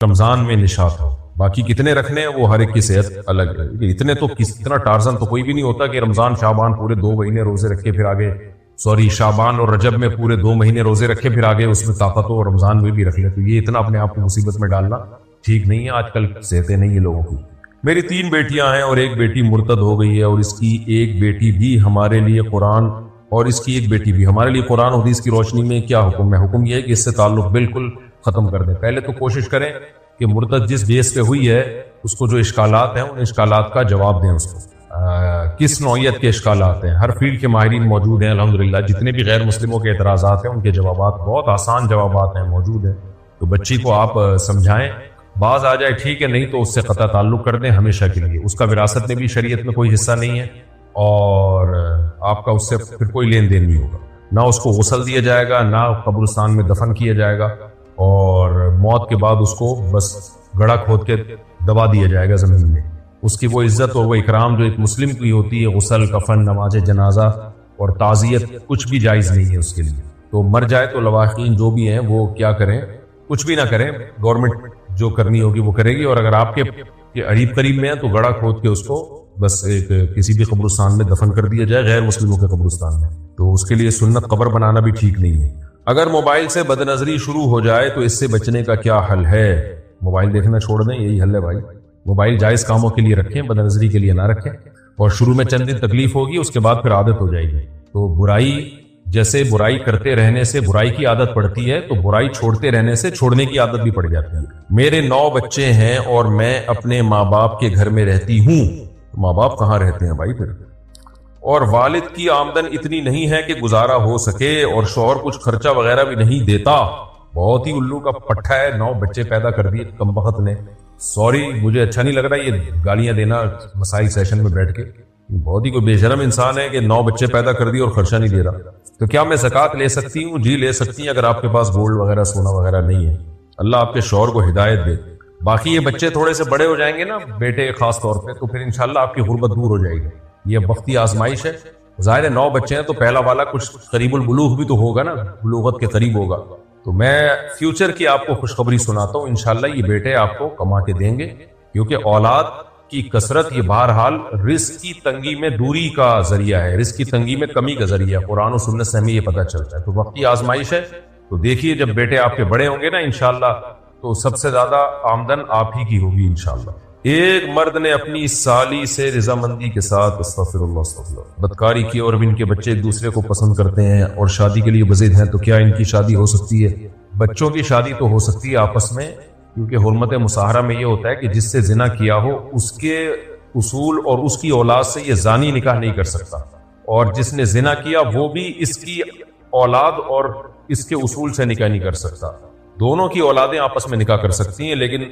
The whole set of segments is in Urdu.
رمضان میں نشاط ہو. باقی کتنے رکھنے ہیں وہ ہر ایک کی صحت الگ ہے. اتنے تو اتنا ٹارزن تو کوئی بھی نہیں ہوتا کہ رمضان شعبان پورے 2 مہینے روزے رکھے پھر آگے شعبان اور رجب میں پورے 2 مہینے روزے رکھے پھر آگے اس میں طاقت ہو اور رمضان میں بھی رکھ لے. تو یہ اتنا اپنے آپ کو مصیبت میں ڈالنا ٹھیک نہیں ہے. آج کل صحتیں نہیں ہیں لوگوں کی. میری 3 بیٹیاں ہیں اور ایک بیٹی مرتد ہو گئی ہے اور اس کی ایک بیٹی بھی ہمارے لیے قرآن و حدیث کی روشنی میں کیا حکم ہے؟ حکم یہ ہے کہ اس سے تعلق بالکل ختم کر دیں. پہلے تو کوشش کریں کہ مرتد جس بیس پہ ہوئی ہے اس کو جو اشکالات ہیں ان اشکالات کا جواب دیں. اس کو کس نوعیت کے اشکالات ہیں؟ ہر فیلڈ کے ماہرین موجود ہیں الحمدللہ. جتنے بھی غیر مسلموں کے اعتراضات ہیں ان کے جوابات بہت آسان جوابات ہیں موجود ہیں. تو بچی کو آپ سمجھائیں. بعض آ جائے ٹھیک ہے, نہیں تو اس سے قطع تعلق کر دیں ہمیشہ کے لیے. اس کا وراثت میں بھی شریعت میں کوئی حصہ نہیں ہے اور آپ کا اس سے پھر کوئی لین دین نہیں ہوگا. نہ اس کو غسل دیا جائے گا, نہ قبرستان میں دفن کیا جائے گا, اور موت کے بعد اس کو بس گڑھا کھود کے دبا دیا جائے گا زمین میں. اس کی وہ عزت اور وہ اکرام جو ایک مسلم کی ہوتی ہے, غسل, کفن, نماز جنازہ اور تعزیت, کچھ بھی جائز نہیں ہے اس کے لیے. تو مر جائے تو لواحقین جو بھی ہیں وہ کیا کریں؟ کچھ بھی نہ کریں. گورنمنٹ جو کرنی ہوگی وہ کرے گی. اور اگر آپ کے قریب میں ہیں تو گڑھا کھود کے اس کو بس ایک کسی بھی قبرستان میں دفن کر دیا جائے, غیر مسلموں کے قبرستان میں. تو اس کے لیے سنت قبر بنانا بھی ٹھیک نہیں ہے. اگر موبائل سے بد نظری شروع ہو جائے تو اس سے بچنے کا کیا حل ہے؟ موبائل دیکھنا چھوڑ دیں, یہی حل ہے بھائی. موبائل جائز کاموں کے لیے رکھیں, بد نظری کے لیے نہ رکھیں. اور شروع میں چند دن تکلیف ہوگی, اس کے بعد پھر عادت ہو جائے گی. تو جیسے برائی کرتے رہنے سے برائی کی عادت پڑتی ہے, تو برائی چھوڑتے رہنے سے چھوڑنے کی عادت بھی پڑ جاتی ہے. میرے 9 بچے ہیں اور میں اپنے ماں باپ کے گھر میں رہتی ہوں. ماں باپ کہاں رہتے ہیں بھائی پھر؟ اور والد کی آمدن اتنی نہیں ہے کہ گزارا ہو سکے, اور شوہر کچھ خرچہ وغیرہ بھی نہیں دیتا. بہت ہی الو کا پٹھا ہے, 9 بچے پیدا کر دیے کمبخت نے. سوری, مجھے اچھا نہیں لگ رہا یہ گالیاں دینا مسائل سیشن میں بیٹھ کے. بہت ہی کوئی بے شرم انسان ہے کہ 9 بچے پیدا کر دیے اور خرچہ نہیں دے رہا. تو کیا میں زکوٰۃ لے سکتی ہوں؟ جی لے سکتی ہیں, اگر آپ کے پاس گولڈ وغیرہ سونا وغیرہ نہیں ہے. اللہ آپ کے شوہر کو ہدایت دے. باقی یہ بچے تھوڑے سے بڑے ہو جائیں گے نا, بیٹے خاص طور پہ, تو پھر انشاءاللہ آپ کی غربت دور ہو جائے گی. یہ وقتی آزمائش ہے. ظاہر ہے 9 بچے ہیں تو پہلا والا کچھ قریب البلوغ بھی تو ہوگا نا, بلوغت کے قریب ہوگا. تو میں فیوچر کی آپ کو خوشخبری سناتا ہوں, انشاءاللہ یہ بیٹے آپ کو کما کے دیں گے. کیونکہ اولاد کی کثرت یہ بہرحال رزق کی تنگی میں دوری کا ذریعہ ہے, رزق کی تنگی میں کمی کا ذریعہ ہے. قرآن و سنت سے ہمیں یہ پتہ چلتا ہے. تو وقتی آزمائش ہے. تو دیکھیے جب بیٹے آپ کے بڑے ہوں گے نا انشاءاللہ, تو سب سے زیادہ آمدن آپ ہی کی ہوگی انشاءاللہ. ایک مرد نے اپنی سالی سے رضامندی کے ساتھ استغفر اللہ بدکاری کی, اور ان کے بچے ایک دوسرے کو پسند کرتے ہیں اور شادی کے لیے بضد ہیں, تو کیا ان کی شادی ہو سکتی ہے؟ بچوں کی شادی تو ہو سکتی ہے آپس میں, کیونکہ حرمت مصاہرہ میں یہ ہوتا ہے کہ جس سے زنا کیا ہو اس کے اصول اور اس کی اولاد سے یہ زانی نکاح نہیں کر سکتا, اور جس نے زنا کیا وہ بھی اس کی اولاد اور اس کے اصول سے نکاح نہیں کر سکتا. دونوں کی اولادیں آپس میں نکاح کر سکتی ہیں, لیکن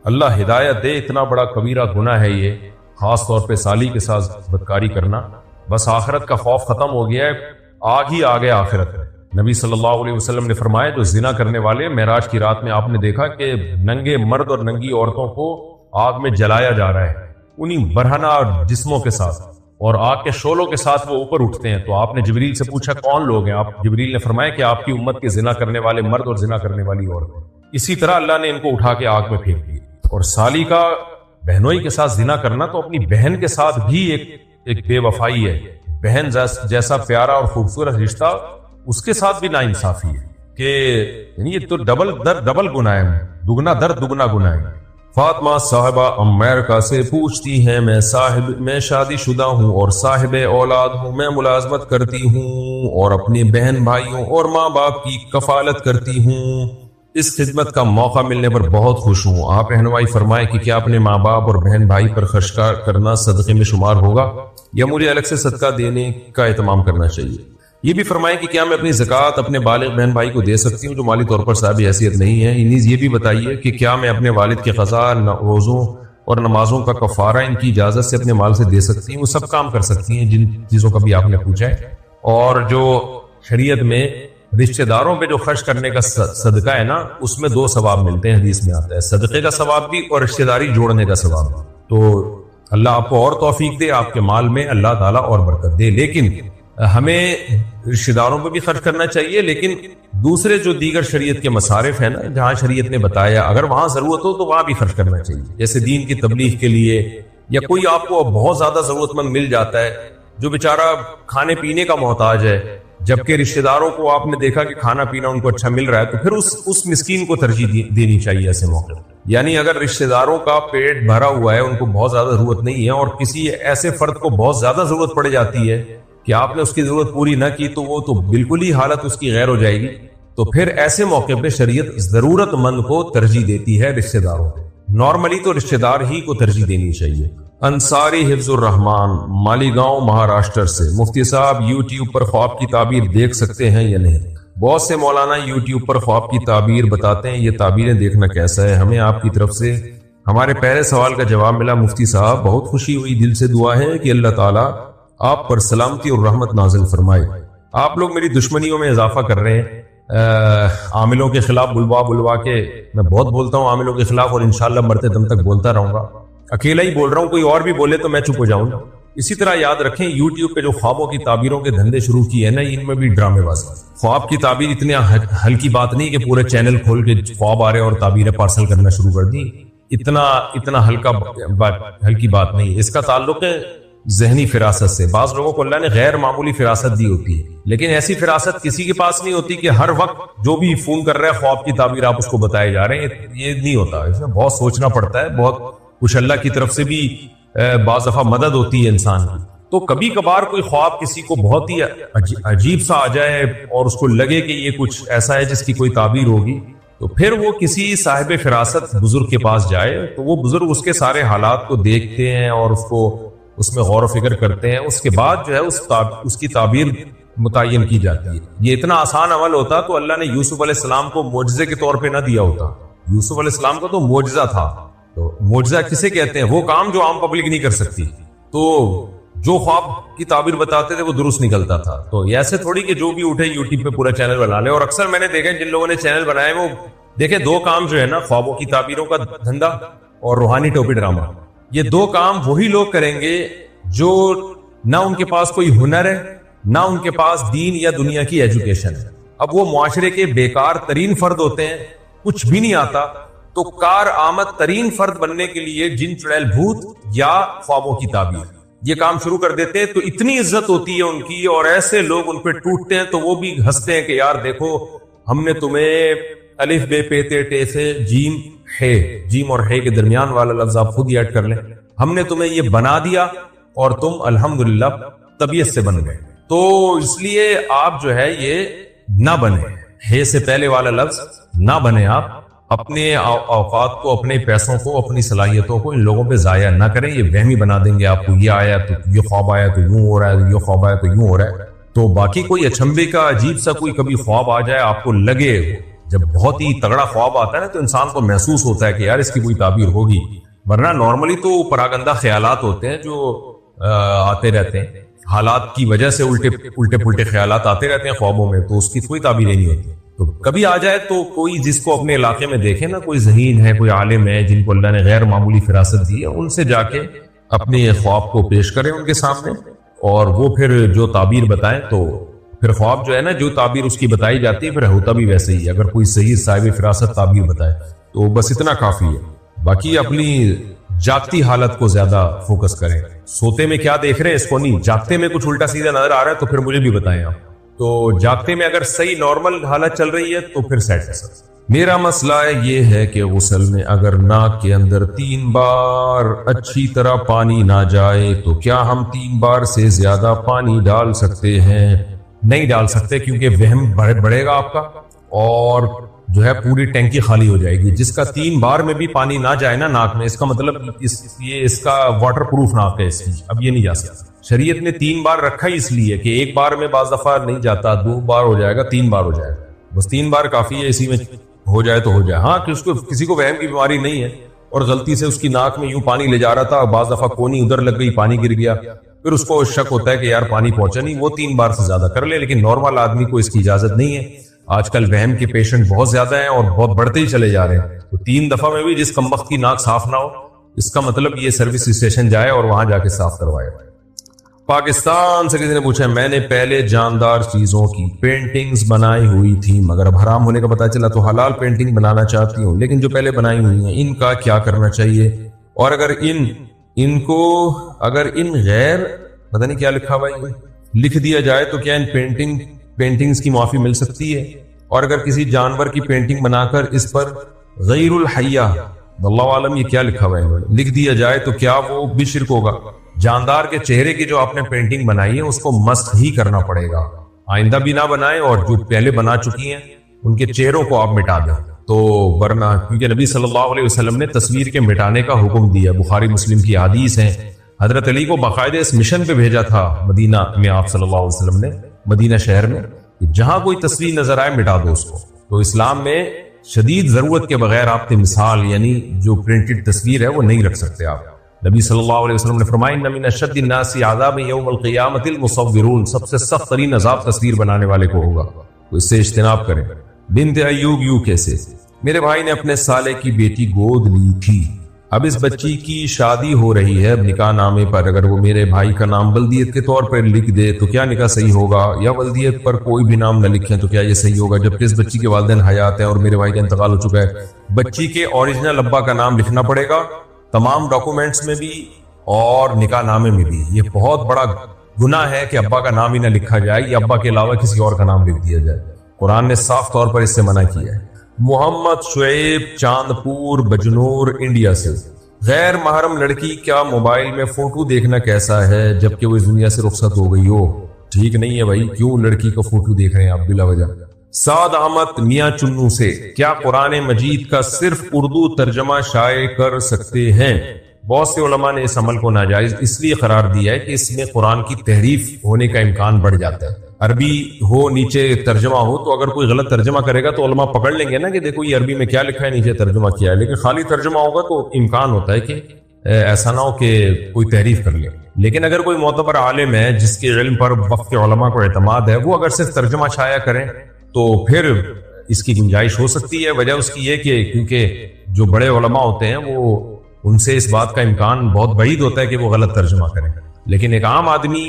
اللہ ہدایت دے. اتنا بڑا کبیرہ گناہ ہے یہ, خاص طور پہ سالی کے ساتھ بدکاری کرنا. بس آخرت کا خوف ختم ہو گیا ہے, آگ ہی آگے آخرت ہے. نبی صلی اللہ علیہ وسلم نے فرمایا جو زنا کرنے والے, معراج کی رات میں آپ نے دیکھا کہ ننگے مرد اور ننگی عورتوں کو آگ میں جلایا جا رہا ہے, انہی برہنہ جسموں کے ساتھ, اور آگ کے شعلوں کے ساتھ وہ اوپر اٹھتے ہیں. تو آپ نے جبریل سے پوچھا کون لوگ ہیں؟ جبریل نے فرمایا کہ آپ کی امت کے زنا کرنے والے مرد اور زنا کرنے والی عورتیں. اسی طرح اللہ نے ان کو اٹھا کے آگ میں پھینک دیا. اور سالی کا بہنوئی کے ساتھ زنا کرنا تو اپنی بہن کے ساتھ بھی ایک بے وفائی ہے. بہن جیسا پیارا اور خوبصورت رشتہ اس کے ساتھ بھی ناانصافی ہے, کہ یعنی یہ تو ڈبل گناہ ہے, دگنا درد دگنا گناہ ہے. فاطمہ صاحبہ امریکہ سے پوچھتی ہیں, میں شادی شدہ ہوں اور صاحب اولاد ہوں. میں ملازمت کرتی ہوں اور اپنے بہن بھائیوں اور ماں باپ کی کفالت کرتی ہوں. اس خدمت کا موقع ملنے پر بہت خوش ہوں. آپ رہنمائی فرمائیں کہ کیا اپنے ماں باپ اور بہن بھائی پر خرچ کرنا صدقے میں شمار ہوگا, یا مجھے الگ سے صدقہ دینے کا اہتمام کرنا چاہیے؟ یہ بھی فرمائیں کہ کیا میں اپنی زکوٰۃ اپنے بالغ بہن بھائی کو دے سکتی ہوں جو مالی طور پر صاحب حیثیت نہیں ہے؟ نیز یہ بھی بتائیے کہ کیا میں اپنے والد کے قضا, روزوں اور نمازوں کا کفارہ ان کی اجازت سے اپنے مال سے دے سکتی ہوں؟ سب کام کر سکتی ہیں جن چیزوں کا بھی آپ نے پوچھا ہے. اور جو شریعت میں رشتہ داروں پہ جو خرچ کرنے کا صدقہ ہے نا, اس میں 2 ثواب ملتے ہیں, حدیث میں آتا ہے, صدقے کا ثواب بھی اور رشتہ داری جوڑنے کا ثواب بھی. تو اللہ آپ کو اور توفیق دے, آپ کے مال میں اللہ تعالیٰ اور برکت دے. لیکن ہمیں رشتہ داروں پہ بھی خرچ کرنا چاہیے، لیکن دوسرے جو دیگر شریعت کے مصارف ہیں نا، جہاں شریعت نے بتایا اگر وہاں ضرورت ہو تو وہاں بھی خرچ کرنا چاہیے، جیسے دین کی تبلیغ کے لیے، یا کوئی آپ کو بہت زیادہ ضرورت مند مل جاتا ہے جو بیچارہ کھانے پینے کا محتاج ہے، جبکہ رشتہ داروں کو آپ نے دیکھا کہ کھانا پینا ان کو اچھا مل رہا ہے، تو پھر اس مسکین کو ترجیح دینی چاہیے ایسے موقع۔ یعنی اگر رشتہ داروں کا پیٹ بھرا ہوا ہے، ان کو بہت زیادہ ضرورت نہیں ہے، اور کسی ایسے فرد کو بہت زیادہ ضرورت پڑ جاتی ہے کہ آپ نے اس کی ضرورت پوری نہ کی، تو وہ تو بالکل ہی حالت اس کی غیر ہو جائے گی، تو پھر ایسے موقع پہ شریعت ضرورت مند کو ترجیح دیتی ہے رشتہ داروں کو۔ نارملی تو رشتہ دار ہی کو ترجیح دینی چاہیے۔ انصاری حفظ الرحمان مالیگاؤں مہاراشٹر سے، مفتی صاحب یوٹیوب پر خواب کی تعبیر دیکھ سکتے ہیں یا نہیں؟ بہت سے مولانا یوٹیوب پر خواب کی تعبیر بتاتے ہیں، یہ تعبیریں دیکھنا کیسا ہے؟ ہمیں آپ کی طرف سے ہمارے پہلے سوال کا جواب ملا مفتی صاحب، بہت خوشی ہوئی، دل سے دعا ہے کہ اللہ تعالیٰ آپ پر سلامتی اور رحمت نازل فرمائے۔ آپ لوگ میری دشمنیوں میں اضافہ کر رہے ہیں، عاملوں کے خلاف بلوا کے، میں بہت بولتا ہوں عاملوں کے خلاف، اور انشاءاللہ مرتے دم تک بولتا رہوں گا، اکیلا ہی بول رہا ہوں، کوئی اور بھی بولے تو میں چپ ہو جاؤں گا۔ اسی طرح یاد رکھیں یوٹیوب پہ جو خوابوں کی تعبیروں کے دھندے شروع کیے ہیں نا، ان میں بھی ڈرامے بازی۔ خواب کی تعبیر اتنی ہلکی بات نہیں کہ پورے چینل کھول کے خواب آ رہے اور تعبیریں پارسل کرنا شروع کر دی، اتنا ہلکی بات نہیں۔ اس کا تعلق ہے ذہنی فراست سے۔ بعض لوگوں کو اللہ نے غیر معمولی فراست دی ہوتی ہے، لیکن ایسی فراست کسی کے پاس نہیں ہوتی کہ ہر وقت جو بھی فون کر رہا ہے خواب کی تعبیر آپ اس کو بتائے جا رہے ہیں، یہ نہیں ہوتا۔ اس میں بہت سوچنا پڑتا ہے، بہت کچھ اللہ کی طرف سے بھی بعض دفعہ مدد ہوتی ہے انسان کی۔ تو کبھی کبھار کوئی خواب کسی کو بہت ہی عجیب سا آ جائے اور اس کو لگے کہ یہ کچھ ایسا ہے جس کی کوئی تعبیر ہوگی، تو پھر وہ کسی صاحب فراست بزرگ کے پاس جائے، تو وہ بزرگ اس کے سارے حالات کو دیکھتے ہیں اور اس میں غور و فکر کرتے ہیں، اس کے بعد جو ہے اس کی تعبیر متعین کی جاتی ہے۔ یہ اتنا آسان عمل ہوتا تو اللہ نے یوسف علیہ السلام کو معجزے کے طور پہ نہ دیا ہوتا۔ یوسف علیہ السلام کا تو معجزہ تھا، تو معجزہ کسے کہتے ہیں؟ وہ کام جو عام پبلک نہیں کر سکتی، تو جو خواب کی تعبیر بتاتے تھے وہ درست نکلتا تھا۔ تو ایسے تھوڑی کہ جو بھی اٹھے یوٹیوب پہ پورا چینل بنا لے، اور اکثر میں نے دیکھا جن لوگوں نے چینل بنائے وہ دیکھیں دو کام جو ہے نا، خوابوں کی تعبیروں کا دھندا اور روحانی ٹوپی ڈرامہ، یہ دو کام وہی لوگ کریں گے جو نہ ان کے پاس کوئی ہنر ہے، نہ ان کے پاس دین یا دنیا کی ایجوکیشن ہے۔ اب وہ معاشرے کے بیکار ترین فرد ہوتے ہیں، کچھ بھی نہیں آتا، تو کار آمد ترین فرد بننے کے لیے جن چڑیل بھوت یا خوابوں کی تعبیر یہ کام شروع کر دیتے ہیں، تو اتنی عزت ہوتی ہے ان کی، اور ایسے لوگ ان پہ ٹوٹتے ہیں تو وہ بھی ہنستے ہیں کہ یار دیکھو ہم نے تمہیں الف بے پے تے ٹے سے جیم ہے، جیم اور ہے کے درمیان والا لفظ آپ خود ہی ایڈ کر لیں، ہم نے تمہیں یہ بنا دیا اور تم الحمدللہ طبیعت سے بن گئے۔ تو اس لیے آپ جو ہے یہ نہ بنے، ہے سے پہلے والا لفظ نہ بنے، آپ اپنے اوقات کو، اپنے پیسوں کو، اپنی صلاحیتوں کو ان لوگوں پہ ضائع نہ کریں، یہ وہمی بنا دیں گے آپ کو، یہ آیا تو یہ خواب آیا تو یوں ہو رہا ہے، یہ خواب آیا تو یوں ہو رہا ہے۔ تو باقی کوئی اچنبے کا عجیب سا کوئی کبھی خواب آ جائے، آپ کو لگے، جب بہت ہی تگڑا خواب آتا ہے نا تو انسان کو محسوس ہوتا ہے کہ یار اس کی کوئی تعبیر ہوگی، ورنہ نارملی تو پراگندہ خیالات ہوتے ہیں جو آتے رہتے ہیں، حالات کی وجہ سے الٹے پلٹے خیالات آتے رہتے ہیں خوابوں میں، تو اس کی کوئی تعبیر نہیں ہوتی۔ تو کبھی آ جائے تو کوئی جس کو اپنے علاقے میں دیکھے نا، کوئی ذہین ہے، کوئی عالم ہے جن کو اللہ نے غیر معمولی فراست دی ہے، ان سے جا کے اپنے خواب کو پیش کریں ان کے سامنے، اور وہ پھر جو تعبیر بتائیں، تو پھر خواب جو ہے نا، جو تعبیر اس کی بتائی جاتی ہے پھر ہوتا بھی ویسے ہی، اگر کوئی صحیح صاحب فراست تعبیر بتائے تو بس اتنا کافی ہے۔ باقی اپنی جاگتی حالت کو زیادہ فوکس کریں، سوتے میں کیا دیکھ رہے ہیں اس کو نہیں، جاگتے میں کچھ الٹا سیدھا نظر آ رہا ہے تو پھر مجھے بھی بتائیں آپ۔ تو جاگتے میں اگر صحیح نارمل حالت چل رہی ہے تو پھر سیٹ ہے سب۔ میرا مسئلہ یہ ہے کہ غسل میں اگر ناک کے اندر 3 بار اچھی طرح پانی نہ جائے تو کیا ہم 3 بار سے زیادہ پانی ڈال سکتے ہیں؟ نہیں ڈال سکتے، کیونکہ وہم بڑھے گا آپ کا، اور جو ہے پوری ٹینکی خالی ہو جائے گی۔ جس کا 3 بار میں بھی پانی نہ جائے نا ناک میں، اس کا مطلب اس کا واٹر پروف ناک ہے، اس کی اب یہ نہیں جا سکتا۔ شریعت نے 3 بار رکھا ہی اس لیے کہ ایک بار میں بعض دفعہ نہیں جاتا، 2 بار ہو جائے گا، 3 بار ہو جائے گا، بس 3 بار کافی ہے، اسی میں ہو جائے تو ہو جائے۔ ہاں کہ اس کو کسی کو وہم کی بیماری نہیں ہے اور غلطی سے اس کی ناک میں یوں پانی لے جا رہا تھا، بعض دفعہ کونی ادھر لگ گئی، پانی گر گیا، پھر اس کو شک ہوتا ہے کہ یار پانی پہنچا نہیں، وہ 3 بار سے زیادہ کر لے، لیکن نارمل آدمی کو اس کی اجازت نہیں ہے۔ آج کل وہم کے پیشنٹ بہت زیادہ ہیں اور بہت بڑھتے ہی چلے جا رہے ہیں، تو 3 دفعہ میں بھی جس کمبخت کی ناک صاف نہ ہو، اس کا مطلب یہ سروس اسٹیشن جائے اور وہاں جا کے صاف کروائے۔ پاکستان سے کسی نے پوچھا میں نے پہلے جاندار چیزوں کی پینٹنگز بنائی ہوئی تھی مگر اب حرام ہونے کا پتہ چلا تو حلال پینٹنگ بنانا چاہتی ہوں، لیکن جو پہلے بنائی ہوئی ہیں ان کا کیا کرنا چاہیے؟ اور اگر ان غیر پتہ نہیں کیا لکھا ہوا ہے لکھ دیا جائے تو کیا ان پینٹنگز کی معافی مل سکتی ہے؟ اور اگر کسی جانور کی پینٹنگ بنا کر اس پر غیر الحیہ واللہ عالم یہ کیا لکھا ہوا ہے لکھ دیا جائے تو کیا وہ بھی شرک ہوگا؟ جاندار کے چہرے کی جو آپ نے پینٹنگ بنائی ہے اس کو مسخ ہی کرنا پڑے گا، آئندہ بھی نہ بنائیں، اور جو پہلے بنا چکی ہیں ان کے چہروں کو آپ مٹا دیں تو ورنہ، کیونکہ نبی صلی اللہ علیہ وسلم نے تصویر کے مٹانے کا حکم دیا، بخاری مسلم کی حدیث ہیں۔ حضرت علی کو باقاعدہ اس مشن پہ بھیجا تھا مدینہ میں آپ صلی اللہ علیہ وسلم نے، مدینہ شہر میں، جہاں کوئی تصویر نظر آئے مٹا دو اس کو۔ تو اسلام میں شدید ضرورت کے بغیر آپ کی مثال یعنی جو پرنٹڈ تصویر ہے وہ نہیں رکھ سکتے آپ۔ نبی صلی اللہ علیہ وسلم نے فرمایا ان من اشد الناس عذابا یوم القیامۃ المصورون، سب سے سخت ترین عذاب تصویر بنانے والے کو ہوگا، تو اس سے اجتناب کریں۔ بنت ایوب یوں کیسے؟ میرے بھائی نے اپنے سالے کی بیٹی گود لی تھی، اب اس بچی کی شادی ہو رہی ہے، اب نکاح نامے پر اگر وہ میرے بھائی کا نام ولدیت کے طور پر لکھ دے تو کیا نکاح صحیح ہوگا، یا ولدیت پر کوئی بھی نام نہ لکھیں تو کیا یہ صحیح ہوگا؟ جبکہ اس بچی کے والدین حیات ہیں اور میرے بھائی کا انتقال ہو چکا ہے۔ بچی کے اوریجنل ابا کا نام لکھنا پڑے گا تمام ڈاکومنٹس میں بھی اور نکاح نامے میں بھی۔ یہ بہت بڑا گناہ ہے کہ ابا کا نام ہی نہ لکھا جائے یا ابا کے علاوہ کسی اور کا نام لکھ دیا جائے، قرآن نے صاف طور پر اس سے منع کیا ہے۔ محمد شعیب چاندپور بجنور انڈیا سے، غیر محرم لڑکی کیا موبائل میں فوٹو دیکھنا کیسا ہے جبکہ وہ اس دنیا سے رخصت ہو گئی ہو؟ ٹھیک نہیں ہے بھائی، کیوں لڑکی کا فوٹو دیکھ رہے ہیں آپ بلا وجہ؟ سعد احمد میاں چنو سے، کیا قرآن مجید کا صرف اردو ترجمہ شائع کر سکتے ہیں؟ بہت سے علماء نے اس عمل کو ناجائز اس لیے قرار دیا ہے کہ اس میں قرآن کی تحریف ہونے کا امکان بڑھ جاتا ہے۔ عربی ہو نیچے ترجمہ ہو تو اگر کوئی غلط ترجمہ کرے گا تو علماء پکڑ لیں گے نا کہ دیکھو یہ عربی میں کیا لکھا ہے، نیچے ترجمہ کیا ہے، لیکن خالی ترجمہ ہوگا تو امکان ہوتا ہے کہ ایسا نہ ہو کہ کوئی تحریف کر لے۔ لیکن اگر کوئی معتبر عالم ہے جس کے علم پر وقت کے علماء کو اعتماد ہے، وہ اگر صرف ترجمہ شائع کریں تو پھر اس کی گنجائش ہو سکتی ہے۔ وجہ اس کی یہ کہ کیونکہ جو بڑے علماء ہوتے ہیں وہ ان سے اس بات کا امکان بہت بعید ہوتا ہے کہ وہ غلط ترجمہ کریں، لیکن ایک عام آدمی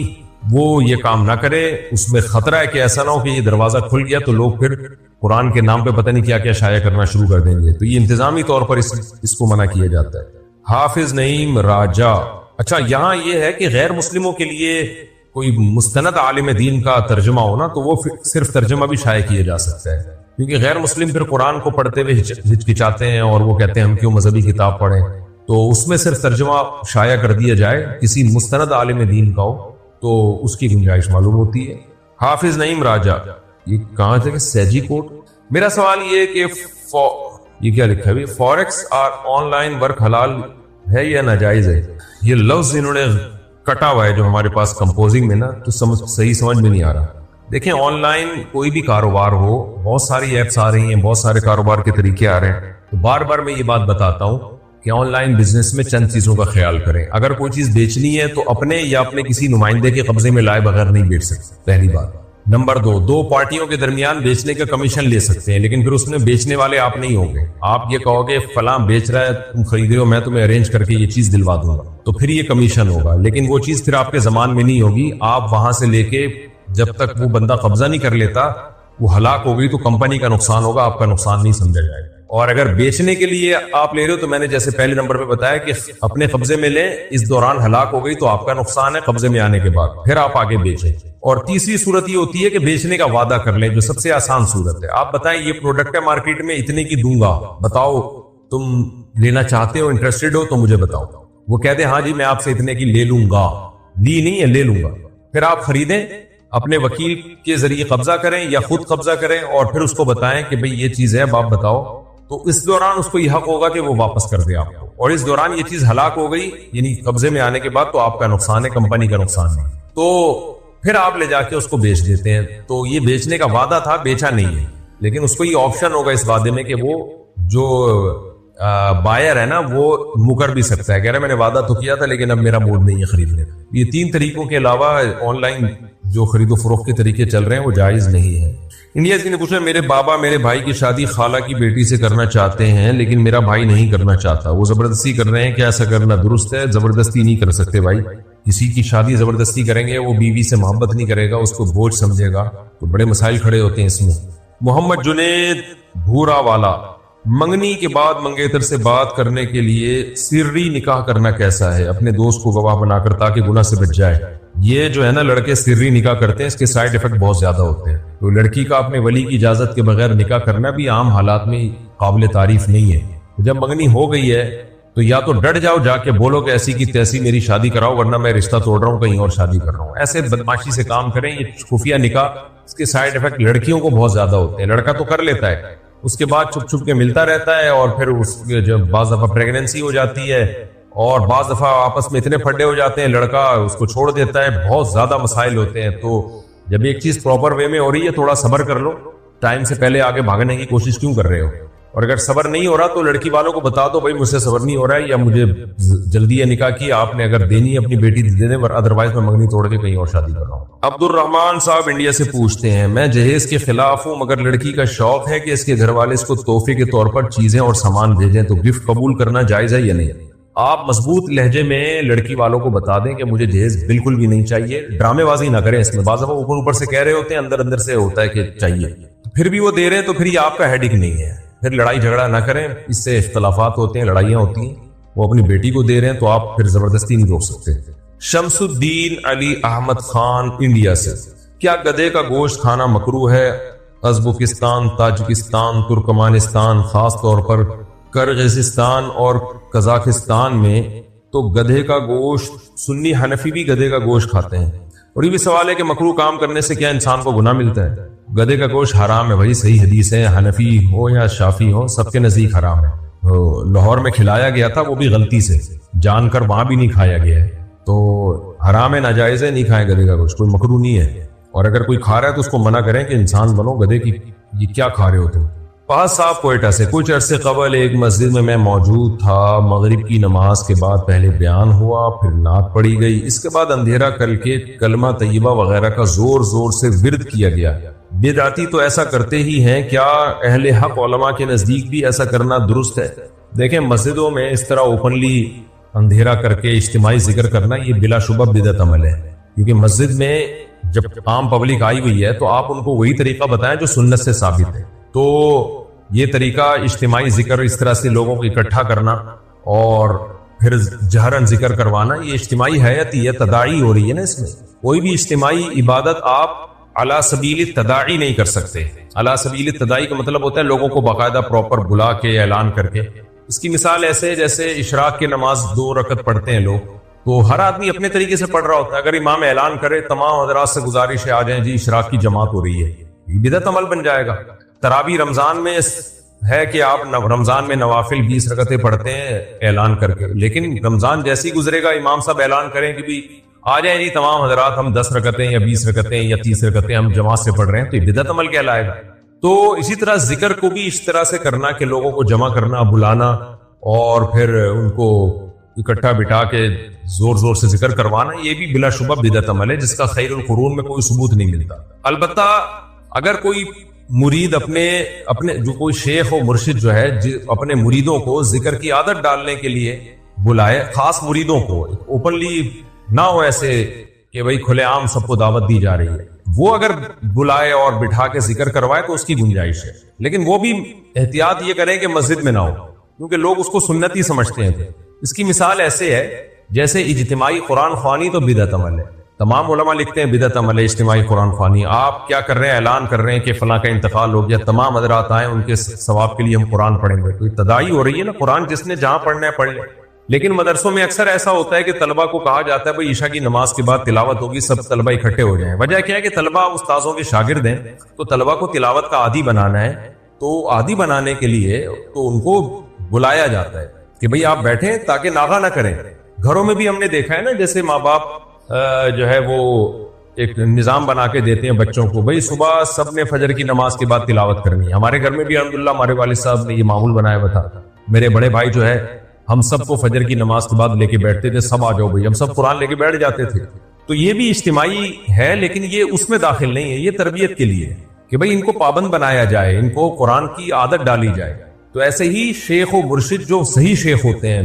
وہ یہ کام نہ کرے، اس میں خطرہ ہے کہ ایسا نہ ہو کہ یہ دروازہ کھل گیا تو لوگ پھر قرآن کے نام پہ پتہ نہیں کیا کیا شائع کرنا شروع کر دیں گے، تو یہ انتظامی طور پر اس کو منع کیا جاتا ہے۔ حافظ نعیم راجہ، اچھا یہاں یہ ہے کہ غیر مسلموں کے لیے کوئی مستند عالم دین کا ترجمہ ہونا تو وہ صرف ترجمہ بھی شائع کیا جا سکتا ہے، کیونکہ غیر مسلم پھر قرآن کو پڑھتے ہوئے ہچکچاتے ہیں اور وہ کہتے ہیں ہم کیوں مذہبی کتاب پڑھیں، تو اس میں صرف ترجمہ شائع کر دیا جائے کسی مستند عالم دین کا ہو تو اس کی گنجائش معلوم ہوتی ہے۔ حافظ نعیم راجہ، یہ کہاں تھا کہ سیجی کوٹ؟ میرا سوال یہ ہے کہ یہ کیا لکھا ہے؟ فوریکس اور آن لائن ورک حلال ہے یا ناجائز ہے؟ یہ لفظ انہوں نے کٹا ہوا ہے جو ہمارے پاس کمپوزنگ میں نا تو صحیح سمجھ میں نہیں آ رہا۔ دیکھیں آن لائن کوئی بھی کاروبار ہو، بہت ساری ایپس آ رہی ہیں، بہت سارے کاروبار کے طریقے آ رہے ہیں، تو بار بار میں یہ بات بتاتا ہوں کہ آن لائن بزنس میں چند چیزوں کا خیال کریں۔ اگر کوئی چیز بیچنی ہے تو اپنے یا اپنے کسی نمائندے کے قبضے میں لائے بغیر نہیں بیچ سکتے، پہلی بات۔ نمبر دو پارٹیوں کے درمیان بیچنے کا کمیشن لے سکتے ہیں، لیکن پھر اس میں بیچنے والے آپ نہیں ہوں گے۔ آپ یہ کہو گے فلاں بیچ رہا ہے، تم خرید ہو، میں تمہیں ارینج کر کے یہ چیز دلوا دوں گا، تو پھر یہ کمیشن ہوگا، لیکن وہ چیز پھر آپ کے زمان میں نہیں ہوگی۔ آپ وہاں سے لے کے جب تک وہ بندہ قبضہ نہیں کر لیتا، وہ ہلاک ہو گئی تو کمپنی کا نقصان ہوگا، آپ کا نقصان نہیں سمجھا جائے گا۔ اور اگر بیچنے کے لیے آپ لے رہے ہو تو میں نے جیسے پہلے نمبر پہ بتایا کہ اپنے قبضے میں لیں، اس دوران ہلاک ہو گئی تو آپ کا نقصان ہے، قبضے میں آنے کے بعد پھر آپ آگے بیچیں۔ اور تیسری صورت یہ ہوتی ہے کہ بیچنے کا وعدہ کر لیں، جو سب سے آسان صورت ہے۔ آپ بتائیں یہ پروڈکٹ ہے مارکیٹ میں اتنے کی دوں گا، بتاؤ تم لینا چاہتے ہو، انٹرسٹڈ ہو تو مجھے بتاؤ۔ وہ کہتے ہیں ہاں جی میں آپ سے اتنے کی لے لوں گا، لی نہیں ہے لے لوں گا، پھر آپ خریدیں، اپنے وکیل کے ذریعے قبضہ کریں یا خود قبضہ کریں اور پھر اس کو بتائیں کہ بھئی یہ چیز ہے، اب آپ بتاؤ، تو اس دوران اس کو یہ حق ہوگا کہ وہ واپس کر دے آپ کو، اور اس دوران یہ چیز ہلاک ہو گئی یعنی قبضے میں آنے کے بعد تو آپ کا نقصان ہے، کمپنی کا نقصان ہے، تو پھر آپ لے جا کے اس کو بیچ دیتے ہیں۔ تو یہ بیچنے کا وعدہ تھا، بیچا نہیں ہے، لیکن اس کو یہ آپشن ہوگا اس وعدے میں کہ وہ جو بائر ہے نا وہ مکر بھی سکتا ہے، کہہ رہا ہے میں نے وعدہ تو کیا تھا لیکن اب میرا موڈ نہیں ہے خریدنے۔ یہ تین طریقوں کے علاوہ آن لائن جو خرید و فروخت کے طریقے چل رہے ہیں وہ جائز نہیں ہے۔ انڈیا سے نے پوچھا میرے بابا میرے بھائی کی شادی خالہ کی بیٹی سے کرنا چاہتے ہیں لیکن میرا بھائی نہیں کرنا چاہتا، وہ زبردستی کر رہے ہیں، کیا ایسا کرنا درست ہے؟ زبردستی نہیں کر سکتے بھائی، کسی کی شادی زبردستی کریں گے، وہ بیوی سے محبت نہیں کرے گا، اس کو بوجھ سمجھے گا، تو بڑے مسائل کھڑے ہوتے ہیں اس میں۔ محمد جنید بھورا والا، منگنی کے بعد منگیتر سے بات کرنے کے لیے سری نکاح کرنا کیسا ہے؟ اپنے دوست کو گواہ بنا کر تاکہ گناہ سے بچ جائے۔ یہ جو ہے نا لڑکے سری نکاح کرتے ہیں، اس کے سائیڈ ایفیکٹ بہت زیادہ ہوتے ہیں۔ تو لڑکی کا اپنے ولی کی اجازت کے بغیر نکاح کرنا بھی عام حالات میں قابل تعریف نہیں ہے۔ جب منگنی ہو گئی ہے تو یا تو ڈٹ جاؤ، جا کے بولو کہ ایسی کی تیسی میری شادی کراؤ، ورنہ میں رشتہ توڑ رہا ہوں، کہیں اور شادی کر رہا ہوں۔ ایسے بدماشی سے کام کریں، یہ خفیہ نکاح، اس کے سائیڈ ایفیکٹ لڑکیوں کو بہت زیادہ ہوتے ہیں۔ لڑکا تو کر لیتا ہے، اس کے بعد چھپ چھپ کے ملتا رہتا ہے، اور پھر اس جب بعض دفعہ پریگننسی ہو جاتی ہے، اور بعض دفعہ آپس میں اتنے پھڈے ہو جاتے ہیں، لڑکا اس کو چھوڑ دیتا ہے، بہت زیادہ مسائل ہوتے ہیں۔ تو جب ایک چیز پراپر وے میں ہو رہی ہے، تھوڑا صبر کر لو، ٹائم سے پہلے آگے بھاگنے کی کوشش کیوں کر رہے ہو؟ اور اگر صبر نہیں ہو رہا تو لڑکی والوں کو بتا دو بھائی مجھ سے صبر نہیں ہو رہا ہے، یا مجھے جلدی ہے نکاح کی، آپ نے اگر دینی ہے اپنی بیٹی دے دیں، ادروائز میں منگنی توڑ کے کہیں اور شادی کر رہا ہوں۔ عبد الرحمان صاحب انڈیا سے پوچھتے ہیں، میں جہیز کے خلاف ہوں، مگر لڑکی کا شوق ہے کہ اس کے گھر والے اس کو تحفے کے طور پر چیزیں اور سامان بھیجیں، تو گفٹ قبول کرنا جائز ہے یا نہیں؟ آپ مضبوط لہجے میں لڑکی والوں کو بتا دیں کہ مجھے جہیز بالکل بھی نہیں چاہیے، ڈرامے بازی نہ کریں اس میں۔ بعض دفعہ اوپر سے کہہ رہے ہوتے ہیں، اندر اندر سے ہوتا ہے کہ چاہیے، پھر بھی وہ دے رہے ہیں، تو پھر یہ آپ کا ہیڈک نہیں ہے، پھر لڑائی جھگڑا نہ کریں، اس سے اختلافات ہوتے ہیں، لڑائیاں ہوتی ہیں۔ وہ اپنی بیٹی کو دے رہے ہیں تو آپ پھر زبردستی نہیں روک سکتے۔ شمس الدین علی احمد خان انڈیا سے، کیا گدھے کا گوشت کھانا مکروہ ہے؟ ازبکستان، تاجکستان، ترکمانستان، خاص طور پر کرغزستان اور قزاقستان میں تو گدھے کا گوشت، سنی حنفی بھی گدھے کا گوشت کھاتے ہیں، اور یہ بھی سوال ہے کہ مکروہ کام کرنے سے کیا انسان کو گناہ ملتا ہے؟ گدھے کا گوشت حرام ہے بھائی، صحیح حدیث ہے، حنفی ہو یا شافی ہو سب کے نزدیک حرام ہے۔ لاہور میں کھلایا گیا تھا، وہ بھی غلطی سے، جان کر وہاں بھی نہیں کھایا گیا ہے، تو حرام ہے، ناجائز ہے، نہیں کھائیں گدھے کا گوشت، کوئی مکروہ نہیں ہے۔ اور اگر کوئی کھا رہا ہے تو اس کو منع کریں کہ انسان بنو، گدھے کی یہ کیا کھا رہے ہو تم۔ فہد صاحب کوئٹہ سے، کچھ عرصے قبل ایک مسجد میں موجود تھا، مغرب کی نماز کے بعد پہلے بیان ہوا، پھر نعت پڑھی گئی، اس کے بعد اندھیرا کر کے کلمہ طیبہ وغیرہ کا زور زور سے ورد کیا گیا۔ بدعتی تو ایسا کرتے ہی ہیں، کیا اہل حق علماء کے نزدیک بھی ایسا کرنا درست ہے؟ دیکھیں مسجدوں میں اس طرح اوپنلی اندھیرا کر کے اجتماعی ذکر کرنا یہ بلا شبہ بدعت عمل ہے، کیونکہ مسجد میں جب عام پبلک آئی ہوئی ہے تو آپ ان کو وہی طریقہ بتائیں جو سنت سے ثابت ہے۔ تو یہ طریقہ اجتماعی ذکر، اس طرح سے لوگوں کو اکٹھا کرنا اور پھر جہرن ذکر کروانا، یہ اجتماعی حیت ہی ہے، تداعی ہو رہی ہے نا اس میں۔ کوئی بھی اجتماعی عبادت آپ علی سبیل تداعی نہیں کر سکتے۔ علی سبیل تداعی کا مطلب ہوتا ہے لوگوں کو باقاعدہ پراپر بلا کے اعلان کر کے۔ اس کی مثال ایسے ہے جیسے اشراق کی نماز 2 رکعت پڑھتے ہیں لوگ، تو ہر آدمی اپنے طریقے سے پڑھ رہا ہوتا ہے، اگر امام اعلان کرے تمام حضرات سے گزارش ہے آ جائیں جی اشراق کی جماعت ہو رہی ہے، یہ بدعت عمل بن جائے گا۔ تراویح رمضان میں ہے کہ آپ رمضان میں نوافل 20 رکعتیں پڑھتے ہیں اعلان کر کے، لیکن رمضان جیسے ہی گزرے گا امام صاحب اعلان کریں کہ بھی آ جائیں جی تمام حضرات، ہم 10 رکعتیں یا 20 رکعتیں یا 30 رکعتیں ہم جماعت سے پڑھ رہے ہیں، تو یہ بدعت عمل کہلائے گا۔ تو اسی طرح ذکر کو بھی اس طرح سے کرنا کہ لوگوں کو جمع کرنا، بلانا اور پھر ان کو اکٹھا بٹھا کے زور زور سے ذکر کروانا، یہ بھی بلا شبہ بدعت عمل ہے جس کا خیر القرون میں کوئی ثبوت نہیں ملتا۔ البتہ اگر کوئی مرید اپنے جو کوئی شیخ و مرشد جو ہے اپنے مریدوں کو ذکر کی عادت ڈالنے کے لیے بلائے، خاص مریدوں کو، اوپنلی نہ ہو ایسے کہ بھائی کھلے عام سب کو دعوت دی جا رہی ہے، وہ اگر بلائے اور بٹھا کے ذکر کروائے تو اس کی گنجائش ہے، لیکن وہ بھی احتیاط یہ کریں کہ مسجد میں نہ ہو، کیونکہ لوگ اس کو سنتی سمجھتے ہیں۔ اس کی مثال ایسے ہے جیسے اجتماعی قرآن خوانی تو بدعت عمل ہے، تمام علماء لکھتے ہیں بدعت عمل ہے اجتماعی قرآن خوانی۔ آپ کیا کر رہے ہیں؟ اعلان کر رہے ہیں کہ فلاں کا انتقال ہو گیا، تمام حضرات آئیں، ان کے ثواب کے لیے ہم قرآن پڑھیں گے، تو تداعی ہو رہی ہے نا، قرآن جس نے جہاں پڑھنا ہے پڑھ لے۔ لیکن مدرسوں میں اکثر ایسا ہوتا ہے کہ طلبہ کو کہا جاتا ہے بھائی عشاء کی نماز کے بعد تلاوت ہوگی، سب طلبہ اکٹھے ہو جائیں۔ وجہ کیا ہے کہ طلبہ استاذوں کے شاگرد ہیں، تو طلبہ کو تلاوت کا عادی بنانا ہے، تو عادی بنانے کے لیے تو ان کو بلایا جاتا ہے کہ بھئی آپ بیٹھیں تاکہ ناغہ نہ کریں۔ گھروں میں بھی ہم نے دیکھا ہے نا، جیسے ماں باپ جو ہے وہ ایک نظام بنا کے دیتے ہیں بچوں کو، بھئی صبح سب نے فجر کی نماز کے بعد تلاوت کرنی ہے۔ ہمارے گھر میں بھی الحمدللہ ہمارے والد صاحب نے یہ معمول بنایا ہوا تھا، میرے بڑے بھائی جو ہے ہم سب کو فجر کی نماز کے بعد لے کے بیٹھتے تھے، سب آ جاؤ بھئی، ہم سب قرآن لے کے بیٹھ جاتے تھے۔ تو یہ بھی اجتماعی ہے، لیکن یہ اس میں داخل نہیں ہے، یہ تربیت کے لیے کہ بھئی ان کو پابند بنایا جائے، ان کو قرآن کی عادت ڈالی جائے۔ تو ایسے ہی شیخ و مرشد جو صحیح شیخ ہوتے ہیں،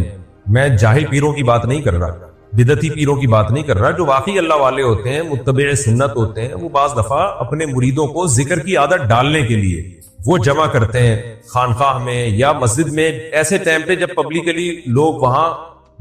میں جاہل پیروں کی بات نہیں کر رہا، بدعتی پیروں کی بات نہیں کر رہا. جو واقعی اللہ والے ہوتے ہیں, متبع سنت ہوتے ہیں, وہ بعض دفعہ اپنے مریدوں کو ذکر کی عادت ڈالنے کے لیے وہ جمع کرتے ہیں خانقاہ میں یا مسجد میں ایسے ٹائم پہ جب پبلکلی لوگ وہاں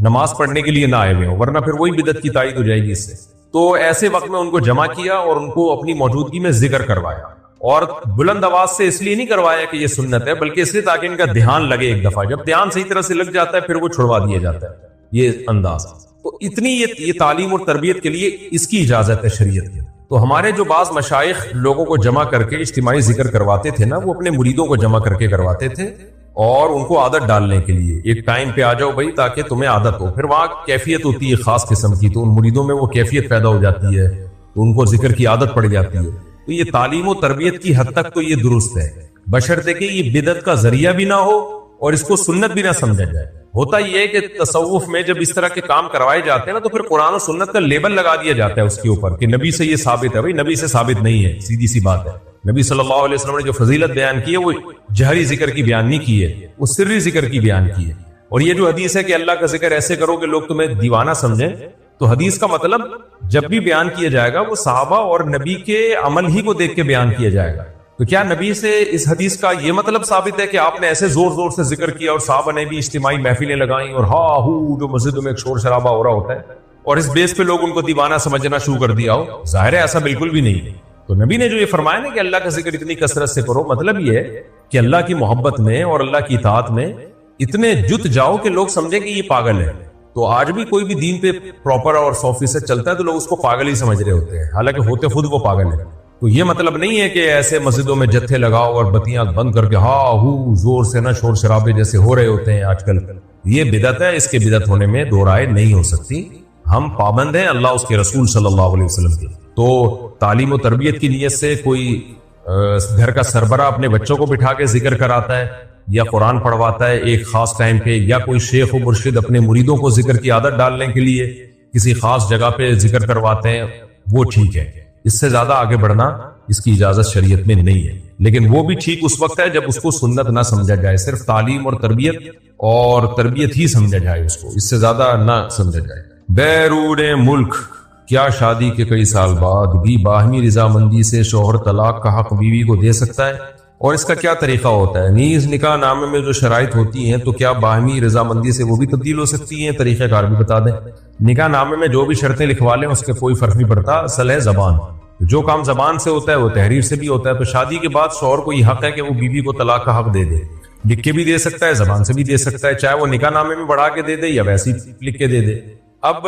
نماز پڑھنے کے لیے نہ آئے ہوئے ہوں, ورنہ پھر وہی بدعت کی تائید ہو جائے گی اس سے. تو ایسے وقت میں ان کو جمع کیا اور ان کو اپنی موجودگی میں ذکر کروایا, اور بلند آواز سے اس لیے نہیں کروایا کہ یہ سنت ہے, بلکہ اس لیے تاکہ ان کا دھیان لگے. ایک دفعہ جب دھیان صحیح طرح سے لگ جاتا ہے پھر وہ چھڑوا دیا جاتا ہے, یہ انداز. تو اتنی یہ تعلیم اور تربیت کے لیے اس کی اجازت ہے شریعت کی. تو ہمارے جو بعض مشائخ لوگوں کو جمع کر کے اجتماعی ذکر کرواتے تھے نا, وہ اپنے مریدوں کو جمع کر کے کرواتے تھے اور ان کو عادت ڈالنے کے لیے ایک ٹائم پہ آ جاؤ بھائی تاکہ تمہیں عادت ہو. پھر وہاں کیفیت ہوتی ہے خاص قسم کی, تو ان مریدوں میں وہ کیفیت پیدا ہو جاتی ہے, تو ان کو ذکر کی عادت پڑ جاتی ہے. تو یہ تعلیم و تربیت کی حد تک تو یہ درست ہے, بشرطے کہ یہ بدعت کا ذریعہ بھی نہ ہو اور اس کو سنت بھی نہ سمجھا جائے. ہوتا یہ ہے کہ تصوف میں جب اس طرح کے کام کروائے جاتے ہیں نا, تو پھر قرآن و سنت کا لیبل لگا دیا جاتا ہے اس کے اوپر کہ نبی سے یہ ثابت ہے. بھائی نبی سے ثابت نہیں ہے, سیدھی سی بات ہے. نبی صلی اللہ علیہ وسلم نے جو فضیلت بیان کی ہے وہ جہری ذکر کی بیان نہیں کی ہے, وہ سری ذکر کی بیان کی ہے. اور یہ جو حدیث ہے کہ اللہ کا ذکر ایسے کرو کہ لوگ تمہیں دیوانہ سمجھیں, تو حدیث کا مطلب جب بھی بیان کیا جائے گا وہ صحابہ اور نبی کے عمل ہی کو دیکھ کے بیان کیا جائے گا. تو کیا نبی سے اس حدیث کا یہ مطلب ثابت ہے کہ آپ نے ایسے زور زور سے ذکر کیا اور صحابہ نے بھی اجتماعی محفلیں لگائیں اور ہا ہو جو مسجدوں میں ایک شور شرابہ ہو رہا ہوتا ہے, اور اس بیس پہ لوگ ان کو دیوانہ سمجھنا شروع کر دیا ہو؟ ظاہر ہے ایسا بالکل بھی نہیں. تو نبی نے جو یہ فرمایا نا کہ اللہ کا ذکر اتنی کثرت سے کرو, مطلب یہ ہے کہ اللہ کی محبت میں اور اللہ کی اطاعت میں اتنے جت جاؤ کہ لوگ سمجھیں کہ یہ پاگل ہے. تو آج بھی کوئی بھی دین پہ پراپر اور 100% چلتا ہے تو لوگ اس کو پاگل ہی سمجھ رہے ہوتے ہیں, حالانکہ ہوتے خود وہ پاگل ہے. تو یہ مطلب نہیں ہے کہ ایسے مسجدوں میں جتھے لگاؤ اور بتیاں بند کر کے ہا ہو زور سے نہ شور شرابے جیسے ہو رہے ہوتے ہیں آج کل. یہ بدعت ہے, اس کے بدعت ہونے میں دو رائے نہیں ہو سکتی. ہم پابند ہیں اللہ اس کے رسول صلی اللہ علیہ وسلم کے. تو تعلیم و تربیت کی نیت سے کوئی گھر کا سربراہ اپنے بچوں کو بٹھا کے ذکر کراتا ہے یا قرآن پڑھواتا ہے ایک خاص ٹائم پہ, یا کوئی شیخ و مرشد اپنے مریدوں کو ذکر کی عادت ڈالنے کے لیے کسی خاص جگہ پہ ذکر کرواتے ہیں, وہ ٹھیک ہے. اس سے زیادہ آگے بڑھنا اس کی اجازت شریعت میں نہیں ہے. لیکن وہ بھی ٹھیک اس وقت ہے جب اس کو سنت نہ سمجھا جائے, صرف تعلیم اور تربیت ہی سمجھا جائے اس کو, اس سے زیادہ نہ سمجھا جائے. بیرون ملک کیا شادی کے کئی سال بعد بھی باہمی رضامندی سے شوہر طلاق کا حق بیوی کو دے سکتا ہے, اور اس کا کیا طریقہ ہوتا ہے؟ نیز نکاح نامے میں جو شرائط ہوتی ہیں تو کیا باہمی رضامندی سے وہ بھی تبدیل ہو سکتی ہیں؟ طریقہ کار بھی بتا دیں. نکاح نامے میں جو بھی شرطیں لکھوا لیں اس کے کوئی فرق نہیں پڑتا, اصل ہے زبان. جو کام زبان سے ہوتا ہے وہ تحریر سے بھی ہوتا ہے. تو شادی کے بعد شوہر کو یہ حق ہے کہ وہ بیوی کو طلاق کا حق دے دے, لکھ کے بھی دے سکتا ہے, زبان سے بھی دے سکتا ہے, چاہے وہ نکاح نامے میں بڑھا کے دے دے یا ویسے ہی لکھ کے دے دے. اب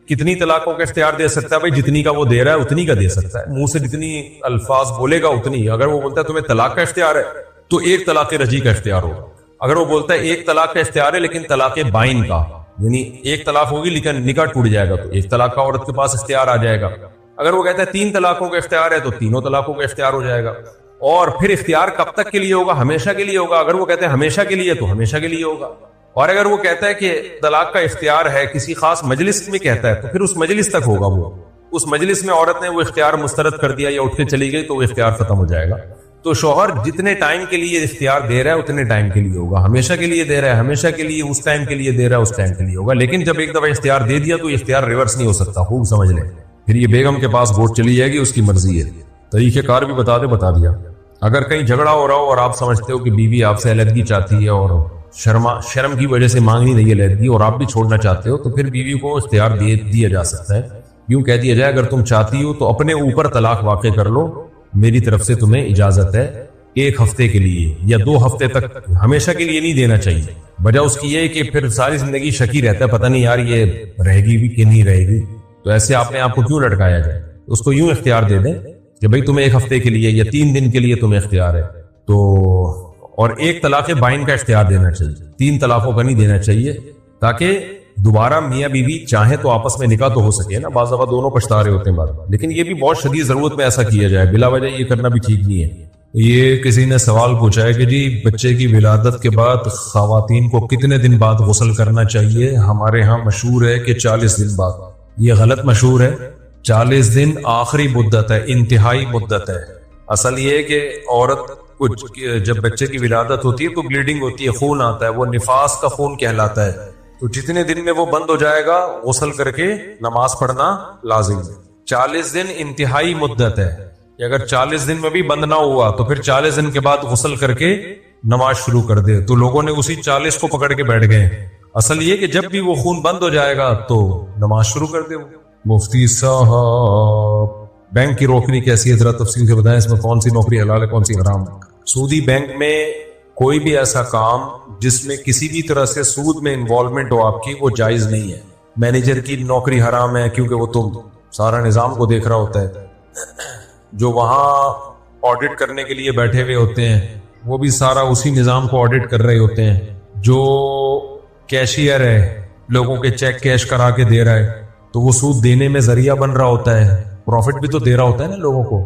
کتنی طلاقوں کا اختیار دے سکتا ہے؟ بھائی جتنی کا وہ دے رہا ہے اتنی کا دے سکتا ہے, منہ سے جتنی الفاظ بولے گا اتنی. اگر وہ بولتا ہے تمہیں طلاق کا اختیار ہے تو ایک طلاق رجی کا اختیار ہوگا. اگر وہ بولتا ہے ایک طلاق کا اختیار ہے لیکن طلاق بائن کا, یعنی ایک طلاق ہوگی لیکن نکاح ٹوٹ جائے گا, تو ایک طلاق کا عورت کے پاس اختیار آ جائے گا. اگر وہ کہتا ہے 3 طلاقوں کا اختیار ہے تو 3 طلاقوں کا اختیار ہو جائے گا. اور پھر اختیار کب تک کے لیے ہوگا؟ ہمیشہ کے لیے ہوگا. اگر وہ کہتے ہیں ہمیشہ کے لیے تو ہمیشہ کے لیے ہوگا. اور اگر وہ کہتا ہے کہ طلاق کا اختیار ہے کسی خاص مجلس میں کہتا ہے تو پھر اس مجلس تک ہوگا. وہ اس مجلس میں عورت نے وہ اختیار مسترد کر دیا یا اٹھ کے چلی گئی تو وہ اختیار ختم ہو جائے گا. تو شوہر جتنے ٹائم کے لیے اختیار دے رہا ہے اتنے ٹائم کے لیے ہوگا. ہمیشہ کے لیے دے رہا ہے ہمیشہ کے لیے, اس ٹائم کے لیے دے رہا ہے اس ٹائم کے لیے ہوگا. لیکن جب ایک دفعہ اختیار دے دیا تو اختیار ریورس نہیں ہو سکتا, خوب سمجھ لیں. پھر یہ بیگم کے پاس ووٹ چلی جائے گی, اس کی مرضی ہے. طریقہ کار بھی بتا دیا. اگر کہیں جھگڑا ہو رہا ہو اور آپ سمجھتے ہو کہ بیوی آپ سے علیحدگی چاہتی ہے اور شرم کی وجہ سے مانگ نہیں رہی ہے علیحدگی, اور آپ بھی چھوڑنا چاہتے ہو, تو پھر بیوی کو اختیار دیا جا سکتا ہے. یوں کہہ دیا جائے اگر تم چاہتی ہو تو اپنے اوپر طلاق واقع کر لو, میری طرف سے تمہیں اجازت ہے 1 ہفتے کے لیے یا 2 ہفتے تک, ہمیشہ کے لیے نہیں دینا چاہیے. وجہ اس کی یہ کہ پھر ساری زندگی شکی رہتا ہے, پتہ نہیں یار یہ رہے گی بھی کہ نہیں رہے گی, تو ایسے آپ نے آپ کو کیوں لٹکایا جائے. اس کو یوں اختیار دے دیں کہ بھئی تمہیں 1 ہفتے کے لیے یا 3 دن کے لیے تمہیں اختیار ہے. تو اور 1 طلاق بائن کا اختیار دینا چاہیے, 3 طلاقوں کا نہیں دینا چاہیے, تاکہ دوبارہ میاں بیوی چاہیں تو آپس میں نکاح تو ہو سکے نا. بعض دفعہ دونوں پچھتا رہے ہوتے ہیں بعد, لیکن یہ بھی بہت شدید ضرورت میں ایسا کیا جائے, بلا وجہ یہ کرنا بھی ٹھیک نہیں ہے. یہ کسی نے سوال پوچھا ہے کہ جی بچے کی ولادت کے بعد خواتین کو کتنے دن بعد غسل کرنا چاہیے؟ ہمارے ہاں مشہور ہے کہ 40 دن بعد. یہ غلط مشہور ہے. 40 دن آخری مدت ہے, انتہائی مدت ہے. اصل یہ ہے کہ عورت جب بچے کی ولادت ہوتی ہے تو بلیڈنگ ہوتی ہے, خون آتا ہے, وہ نفاس کا خون کہلاتا ہے. تو جتنے دن میں وہ بند ہو جائے گا غسل کر کے نماز پڑھنا لازم ہے. 40 دن انتہائی مدت ہے کہ اگر 40 دن میں بھی بند نہ ہوا تو پھر 40 دن کے بعد غسل کر کے نماز شروع کر دے. تو لوگوں نے اسی 40 کو پکڑ کے بیٹھ گئے. اصل یہ کہ جب بھی وہ خون بند ہو جائے گا تو نماز شروع کر دے. مفتی صاحب بینک کی روکنی کیسی ہے ذرا تفصیل سے بتائیں, اس میں کون سی نوکری حلال ہے کون سی حرام ہے؟ سودی بینک میں کوئی بھی ایسا کام جس میں کسی بھی طرح سے سود میں انوالومنٹ ہو آپ کی, وہ جائز نہیں ہے. مینیجر کی نوکری حرام ہے کیونکہ وہ تو سارا نظام کو دیکھ رہا ہوتا ہے. جو وہاں آڈٹ کرنے کے لیے بیٹھے ہوئے ہوتے ہیں وہ بھی سارا اسی نظام کو آڈٹ کر رہے ہوتے ہیں. جو کیشیئر ہے لوگوں کے چیک کیش کرا کے دے رہا ہے تو وہ سود دینے میں ذریعہ بن رہا ہوتا ہے, پروفٹ بھی تو دے رہا ہوتا ہے نا لوگوں کو.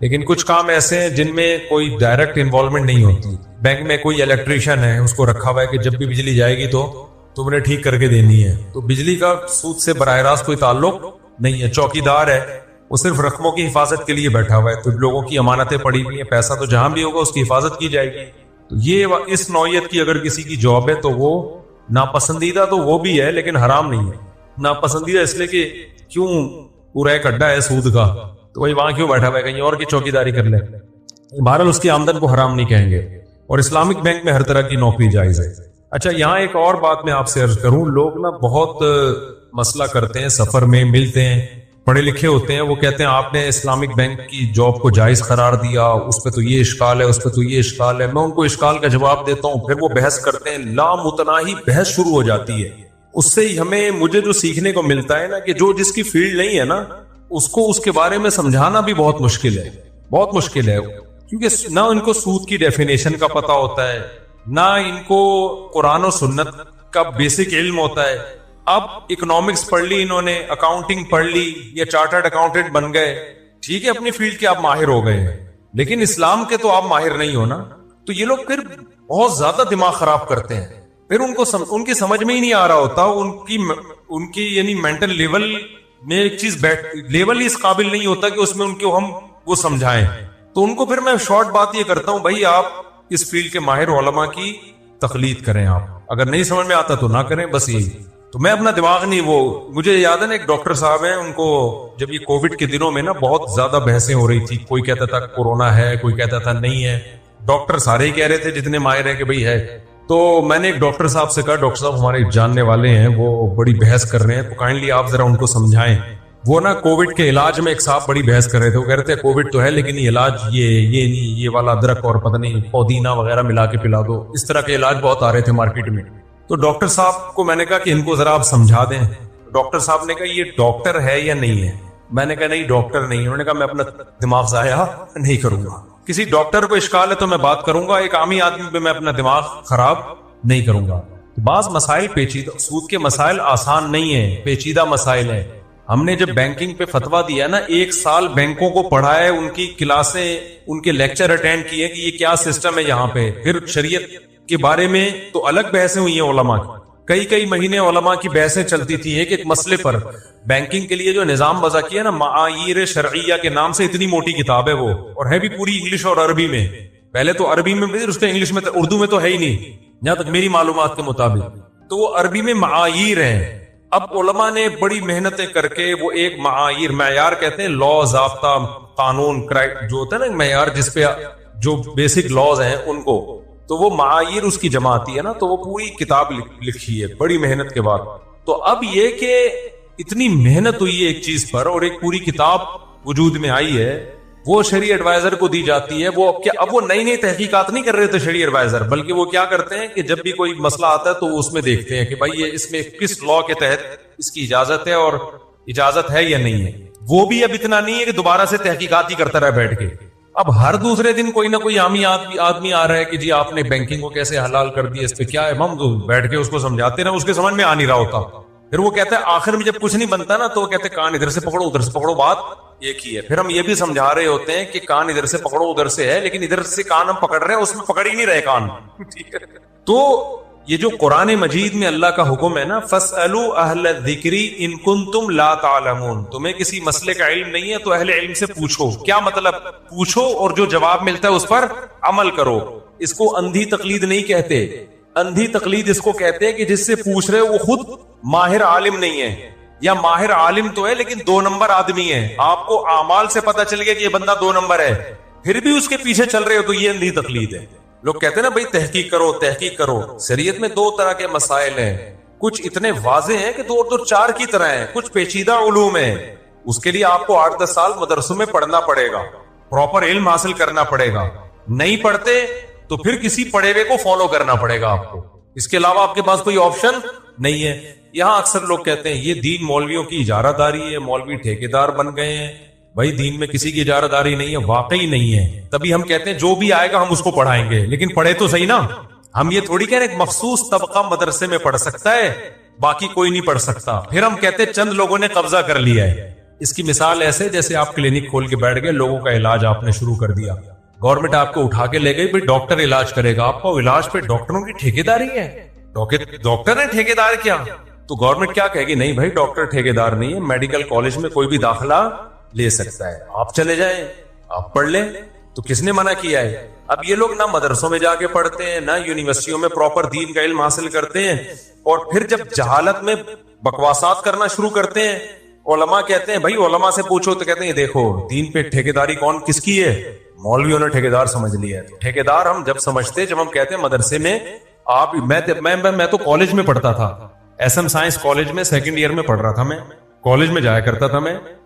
لیکن کچھ کام ایسے ہیں جن میں کوئی ڈائریکٹ انوالومنٹ نہیں ہوتی. بینک میں کوئی الیکٹریشین ہے, اس کو رکھا ہوا ہے کہ جب بھی بجلی جائے گی تو تم نے ٹھیک کر کے دینی ہے, تو بجلی کا سود سے براہ راست کوئی تعلق نہیں ہے. چوکیدار ہے وہ صرف رقموں کی حفاظت کے لیے بیٹھا ہوا ہے, تو لوگوں کی امانتیں پڑی ہوئی ہیں, پیسہ تو جہاں بھی ہوگا اس کی حفاظت کی جائے گی. تو یہ اس نوعیت کی اگر کسی کی جاب ہے تو وہ ناپسندیدہ تو وہ بھی ہے لیکن حرام نہیں ہے. ناپسندیدہ اس لیے کہ کیوں پورا ایک اڈا ہے سود کا, تو وہی وہاں کیوں بیٹھا ہوا ہے, کہیں اور کی چوکیداری کر لے. بہرحال اس کی آمدن کو حرام نہیں کہیں گے. اور اسلامک بینک میں ہر طرح کی نوکری جائز ہے. اچھا یہاں ایک اور بات میں آپ سے عرض کروں, لوگ نا بہت مسئلہ کرتے ہیں, سفر میں ملتے ہیں, پڑھے لکھے ہوتے ہیں, وہ کہتے ہیں آپ نے اسلامک بینک کی جاب کو جائز قرار دیا, اس پہ تو یہ اشکال ہے, اس پہ تو یہ اشکال ہے. میں ان کو اشکال کا جواب دیتا ہوں, پھر وہ بحث کرتے ہیں, لامتناہی بحث شروع ہو جاتی ہے. اس سے مجھے جو سیکھنے کو ملتا ہے نا کہ جو جس کی فیلڈ نہیں ہے نا اس کو اس کے بارے میں سمجھانا بھی بہت مشکل ہے, بہت مشکل ہے. کیونکہ نہ ان کو سود کی ڈیفینیشن کا پتہ ہوتا ہے, نہ ان کو قرآن و سنت کا بیسک علم ہوتا ہے. اب اکنامکس پڑھ لی انہوں نے, اکاؤنٹنگ پڑھ لی, یا چارٹرڈ اکاؤنٹنٹ بن گئے, ٹھیک ہے اپنی فیلڈ کے آپ ماہر ہو گئے ہیں, لیکن اسلام کے تو آپ ماہر نہیں ہو نا. تو یہ لوگ پھر بہت زیادہ دماغ خراب کرتے ہیں. پھر ان کی سمجھ میں ہی نہیں آ رہا ہوتا, ان کی یعنی مینٹل لیول میں ایک چیز لیول ہی اس قابل نہیں ہوتا کہ اس میں ان کو ہم وہ سمجھائیں. تو ان کو پھر میں شارٹ بات یہ کرتا ہوں, بھائی آپ اس فیلڈ کے ماہر علماء کی تقلید کریں, آپ اگر نہیں سمجھ میں آتا تو نہ کریں, بس یہی. تو میں اپنا دماغ نہیں, مجھے یاد ہے نا ایک ڈاکٹر صاحب ہیں, ان کو جب یہ کووڈ کے دنوں میں نا بہت زیادہ بحثیں ہو رہی تھی, کوئی کہتا تھا کورونا ہے, کوئی کہتا تھا نہیں ہے. ڈاکٹر سارے ہی کہہ رہے تھے جتنے ماہر ہیں کہ بھئی ہے. تو میں نے ایک ڈاکٹر صاحب سے کہا, ڈاکٹر صاحب ہمارے جاننے والے ہیں, وہ بڑی بحث کر رہے ہیں, تو کائنڈلی آپ ذرا ان کو سمجھائیں. وہ نا کووڈ کے علاج میں ایک صاحب بڑی بحث کر رہے تھے. وہ کہہ رہے تھے کووڈ تو ہے لیکن یہ علاج یہ نہیں, یہ والا ادرک اور پتہ نہیں پودینہ وغیرہ ملا کے پلا دو. اس طرح کے علاج بہت آ رہے تھے مارکیٹ میں. تو ڈاکٹر صاحب کو میں نے کہا کہ ان کو ذرا آپ سمجھا دیں. ڈاکٹر صاحب نے کہا یہ ڈاکٹر ہے یا نہیں ہے؟ میں نے کہا نہیں ڈاکٹر نہیں. انہوں نے کہا میں اپنا دماغ ضائع نہیں کروں گا. کسی ڈاکٹر کو اشکال ہے تو میں بات کروں گا, ایک عامی آدمی پہ میں اپنا دماغ خراب نہیں کروں گا. بعض مسائل پیچیدہ, سود کے مسائل آسان نہیں ہیں, پیچیدہ مسائل ہیں. ہم نے جب بینکنگ پہ فتوا دیا نا, 1 سال بینکوں کو پڑھا ہے, ان کی کلاسیں, ان کے لیکچر اٹینڈ کیے کہ یہ کیا سسٹم ہے یہاں پہ. پھر شریعت کے بارے میں تو الگ بحثیں ہوئی ہیں علماء کی, کئی مہینے علماء کی بحثیں چلتی تھی ایک ایک مسئلے پر. بینکنگ کے لیے جو نظام وضع کیا نا, معایر شرعیہ کے نام سے اتنی موٹی کتاب ہے وہ, اور ہے بھی پوری انگلش اور عربی میں. پہلے تو عربی میں بھی, اس کے انگلش میں, اردو میں تو ہے ہی نہیں جہاں تک میری معلومات کے مطابق. تو وہ عربی میں معایر ہیں. اب علماء نے بڑی محنتیں کر کے وہ ایک معیار کہتے ہیں, لا, ضابطہ, قانون, جو ہوتا ہے نا معیار جس پہ جو بیسک لاز ہیں ان کو, تو وہ معایر اس کی جمع آتی ہے نا, تو وہ پوری کتاب لکھی ہے بڑی محنت کے بعد. تو اب یہ کہ اتنی محنت ہوئی ہے ایک چیز پر اور ایک پوری کتاب وجود میں آئی ہے, وہ شرعی ایڈوائزر کو دی جاتی ہے. وہ اب وہ نئی تحقیقات نہیں کر رہے تھے شرعی ایڈوائزر, بلکہ وہ کیا کرتے ہیں کہ جب بھی کوئی مسئلہ آتا ہے تو وہ اس میں دیکھتے ہیں کہ بھائی یہ اس میں کس لا کے تحت اس کی اجازت ہے اور اجازت ہے یا نہیں ہے. وہ بھی اب اتنا نہیں ہے کہ دوبارہ سے تحقیقات ہی کرتا رہا بیٹھ کے. اب ہر دوسرے دن کوئی نہ کوئی عامی آدمی آ رہا ہے کہ جی آپ نے بینکنگ کو کیسے حلال کر دیا, اس پہ کیا ہے. ہم بیٹھ کے اس کو سمجھاتے رہے, اس کے سمجھ میں آ نہیں رہا ہوتا. پھر وہ کہتا ہے آخر میں جب کچھ نہیں بنتا نا, تو وہ کہتے ہیں کان ادھر سے پکڑو ادھر سے پکڑو, بات ایک ہی ہے. پھر ہم یہ بھی سمجھا رہے ہوتے ہیں کہ کان ادھر سے پکڑو ادھر سے ہے, لیکن ادھر سے کان ہم پکڑ رہے ہیں, اس میں پکڑ ہی نہیں رہے کان. تو یہ جو قرآن مجید میں اللہ کا حکم ہے نا, فَاسْأَلُوا أَهْلَ الذِّكْرِ إِن كُنتُمْ لَا تَعْلَمُونَ, تمہیں کسی مسئلے کا علم نہیں ہے تو اہل علم سے پوچھو. کیا مطلب پوچھو, اور جو جواب ملتا ہے اس پر عمل کرو. اس کو اندھی تقلید نہیں کہتے. اندھی تقلید اس کو کہتے ہیں کہ جس سے پوچھ رہے وہ خود ماہر عالم نہیں ہے، یا ماہر عالم تو ہے لیکن 2 نمبر آدمی ہے، آپ کو اعمال سے پتا چل گیا کہ یہ بندہ 2 نمبر ہے، پھر بھی اس کے پیچھے چل رہے ہو، تو یہ اندھی تقلید ہے۔ لوگ کہتے ہیں نا بھائی تحقیق کرو تحقیق کرو، شریعت میں 2 طرح کے مسائل ہیں، کچھ اتنے واضح ہیں کہ 2 اور 4 کی طرح ہیں، کچھ پیچیدہ علوم ہیں، اس کے لیے آپ کو 8-10 سال مدرسوں میں پڑھنا پڑے گا، پراپر علم حاصل کرنا پڑے گا، نہیں پڑھتے تو پھر کسی پڑھے ہوئے کو فالو کرنا پڑے گا آپ کو، اس کے علاوہ آپ کے پاس کوئی آپشن نہیں ہے۔ یہاں اکثر لوگ کہتے ہیں یہ دین مولویوں کی اجارہ داری ہے، مولوی ٹھیکیدار بن گئے ہیں، بھائی دین میں کسی کی اجارہ داری نہیں ہے، واقعی نہیں ہے، تبھی ہم کہتے ہیں جو بھی آئے گا ہم اس کو پڑھائیں گے، لیکن پڑھے تو صحیح نا، ہم یہ تھوڑی کہہ رہے ایک مخصوص طبقہ مدرسے میں پڑھ سکتا ہے باقی کوئی نہیں پڑھ سکتا، پھر ہم کہتے ہیں چند لوگوں نے قبضہ کر لیا ہے۔ اس کی مثال ایسے جیسے آپ کلینک کھول کے بیٹھ گئے، لوگوں کا علاج آپ نے شروع کر دیا، گورنمنٹ آپ کو اٹھا کے لے گئی، بھائی ڈاکٹر علاج کرے گا، آپ کو علاج پہ ڈاکٹروں کی ٹھیکیداری ہے، ڈاکٹر نے ٹھیکیدار کیا، تو گورنمنٹ کیا کہے گی، نہیں بھائی ڈاکٹر ٹھیکیدار نہیں ہے، میڈیکل کالج میں کوئی بھی داخلہ لے سکتا ہے، آپ چلے جائیں آپ پڑھ لیں، تو کس نے منع کیا ہے؟ اب یہ لوگ نہ مدرسوں میں جا کے پڑھتے ہیں، نہ یونیورسٹیوں میں پراپر دین کا علم حاصل کرتے ہیں، اور پھر جب جہالت میں بکواسات کرنا شروع کرتے ہیں، علماء کہتے ہیں بھائی علماء سے پوچھو، تو کہتے ہیں دیکھو دین پہ ٹھیکیداری کون کس کی ہے، مولویوں نے ٹھیکیدار سمجھ لیا ہے۔ ٹھیکیدار ہم جب سمجھتے جب ہم کہتے ہیں مدرسے میں آپ میں تو کالج میں پڑھتا تھا، ایس ایم سائنس کالج میں 2nd ایئر میں پڑھ رہا تھا، میں کالج میں جایا کرتا تھا،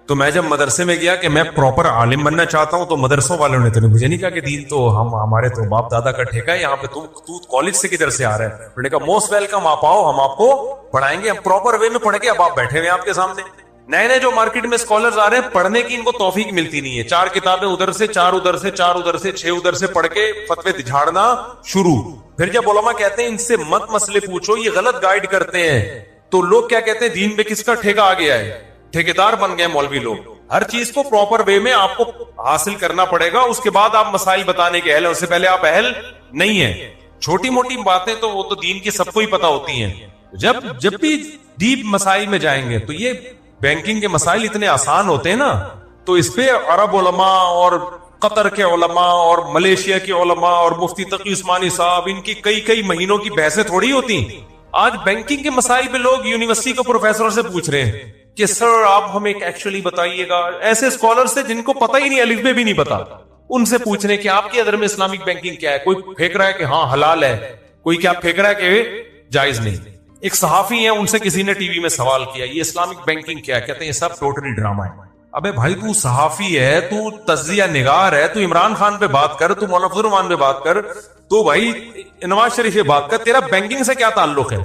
تو میں جب مدرسے میں گیا کہ میں پراپر عالم بننا چاہتا ہوں، تو مدرسوں والوں نے تو مجھے نہیں کہا کہ دین تو ہمارے تو باپ دادا کا ٹھیکہ ہے، یہاں پہ تو کالج سے کدھر سے آ رہا ہے؟ انہوں نے کہا موسٹ ویلکم، آپ آؤ ہم آپ کو پڑھائیں گے، ہم پراپر وے میں پڑھ کے، اب آپ بیٹھے ہوئے آپ کے سامنے، نئے جو مارکیٹ میں اسکالرز آ رہے ہیں پڑھنے کی ان کو توفیق ملتی نہیں ہے، 4 کتابیں ادھر سے 4 ادھر سے 4 ادھر سے 6 ادھر سے پڑھ کے فتوے جھاڑنا شروع، پھر جب علماء کہتے ہیں ان سے مت مسئلے پوچھو، یہ غلط گائیڈ کرتے ہیں، تو لوگ کیا کہتے ہیں دین میں کس کا ٹھیکہ آ گیا ہے، ٹھیکیدار بن گئے مولوی لوگ۔ ہر چیز کو پراپر وے میں آپ کو حاصل کرنا پڑے گا، اس کے بعد آپ مسائل بتانے کے اہل ہیں، اس سے پہلے آپ اہل نہیں ہیں۔ چھوٹی موٹی باتیں تو وہ تو دین کی سب کو ہی پتا ہوتی ہیں، جب بھی ڈیپ مسائل میں جائیں گے تو یہ بینکنگ کے مسائل اتنے آسان ہوتے ہیں نا، تو اس پہ عرب علماء اور قطر کے علماء اور ملیشیا کے علماء اور مفتی تقی عثمانی صاحب ان کی کئی مہینوں کی بحثیں تھوڑی ہوتی۔ آج بینکنگ کے مسائل پہ لوگ یونیورسٹی کے پروفیسر سے پوچھ رہے ہیں کہ سر آپ ہمیں ایکچولی بتائیے گا، ایسے اسکالر سے جن کو پتہ ہی نہیں، الف بے بھی نہیں پتا، ان سے پوچھ رہے ہیں کہ آپ کے نظر میں اسلامک بینکنگ کیا ہے، کوئی پھینک رہا ہے کہ ہاں حلال ہے، کوئی کیا پھینک رہا ہے کہ جائز نہیں۔ ایک صحافی ہیں، ان سے کسی نے ٹی وی میں سوال کیا یہ اسلامک بینکنگ کیا ہے، کہتے ہیں یہ سب ٹوٹلی ڈرامہ ہے۔ ابے بھائی تو صحافی ہے، تو تجزیہ نگار ہے، تو عمران خان پہ بات کر، تو مولانا فضل الرحمان پہ بات کر، تو بھائی نواز شریف پہ بات کر، تیرا بینکنگ سے کیا تعلق ہے؟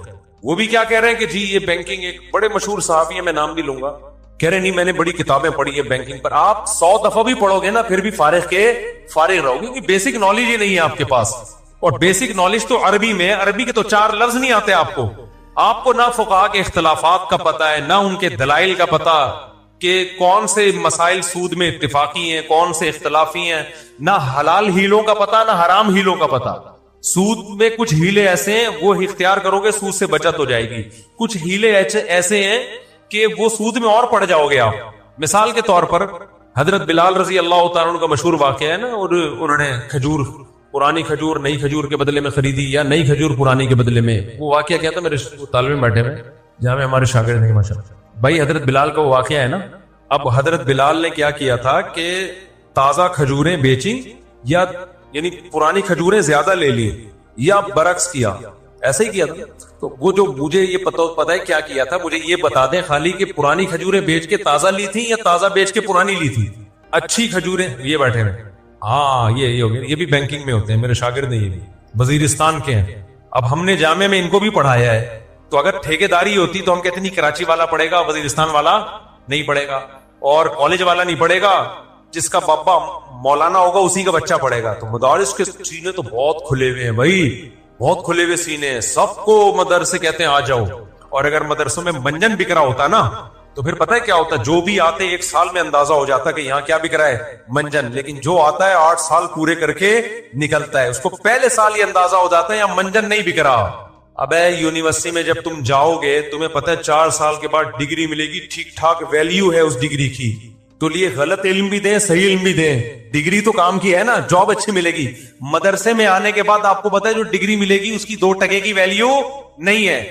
وہ بھی کیا کہہ رہے ہیں کہ جی یہ بینکنگ، ایک بڑے مشہور صحافی ہیں میں نام نہیں لوں گا، کہہ رہے نہیں میں نے بڑی کتابیں پڑھی ہے بینکنگ پر۔ آپ 100 دفعہ بھی پڑھو گے نا پھر بھی فارغ رہو گے، کیونکہ بیسک نالج ہی نہیں ہے آپ کے پاس، اور بیسک نالج تو عربی میں، عربی کے تو 4 لفظ نہیں آتے آپ کو نہ فقہا کے اختلافات کا پتہ ہے، نہ ان کے دلائل کا پتہ کہ کون سے مسائل سود میں اتفاقی ہیں کون سے اختلافی ہیں، نہ حلال ہیلوں کا پتہ نہ حرام ہیلوں کا پتہ۔ سود میں کچھ ہیلے ایسے ہیں وہ اختیار کرو گے سود سے بچت ہو جائے گی، کچھ ہیلے ایسے ہیں کہ وہ سود میں اور پڑ جاؤ گے آپ۔ مثال کے طور پر حضرت بلال رضی اللہ تعالیٰ عنہ کا مشہور واقعہ ہے نا، اور انہوں نے کھجور، پرانی کھجور نئی کھجور کے بدلے میں خریدی، یا نئی کھجور پرانی کے بدلے میں۔ وہ واقعہ کیا تھا، میرے طالب علم بیٹھے ہوئے جہاں میں ہمارے شاگرد نہیں ماشاءاللہ بھائی، حضرت بلال کا وہ واقعہ ہے نا۔ اب حضرت بلال نے کیا کیا تھا کہ تازہ کھجوریں بیچی، یا یعنی پرانی کھجوریں زیادہ لے لی، یا برعکس کیا، ایسا ہی کیا تھا۔ تو وہ جو مجھے یہ پتا ہے کیا کیا تھا، مجھے یہ بتا دیں خالی کہ پرانی کھجوریں بیچ کے تازہ لی تھی یا تازہ بیچ کے پرانی لی تھی؟ اچھی کھجوریں، یہ بیٹھے ہوئے، ہاں یہ ہو گیا، یہ بھی بینکنگ میں ہوتے ہیں، میرے شاگرد نہیں، یہ بھی وزیرستان کے ہیں۔ اب ہم نے جامعہ میں ان کو بھی پڑھایا ہے، تو اگر ٹھیکیداری ہوتی تو ہم کہتے نہیں کراچی والا پڑھے گا، وزیرستان والا نہیں پڑھے گا، اور کالج والا نہیں پڑھے گا، جس کا بابا مولانا ہوگا اسی کا بچہ پڑھے گا۔ تو مدارس کے سینے تو بہت کھلے ہوئے ہیں بھائی، بہت کھلے ہوئے سینے ہیں، سب کو مدرسے کہتے ہیں آ جاؤ۔ اور اگر مدرسوں میں منجن بک رہا ہوتا نا تو پھر پتہ ہے کیا ہوتا، جو بھی آتے 1 سال میں اندازہ ہو جاتا کہ یہاں کیا بک رہا ہے، منجن، لیکن جو آتا ہے 8 سال پورے کر کے نکلتا ہے، اس کو پہلے سال یہ اندازہ ہو جاتا ہے یہاں منجن نہیں بک رہا۔ اب یونیورسٹی میں جب تم جاؤ گے تمہیں پتہ ہے 4 سال کے بعد ڈگری ملے گی، ٹھیک ٹھاک ویلیو ہے اس ڈگری کی، تو لیے غلط علم بھی دیں صحیح علم بھی دیں, ڈگری تو کام کی ہے نا, جاب اچھی ملے گی. مدرسے میں آنے کے بعد آپ کو پتا ہے جو ڈگری ملے گی اس کی 2 ٹکے کی ویلیو نہیں ہے.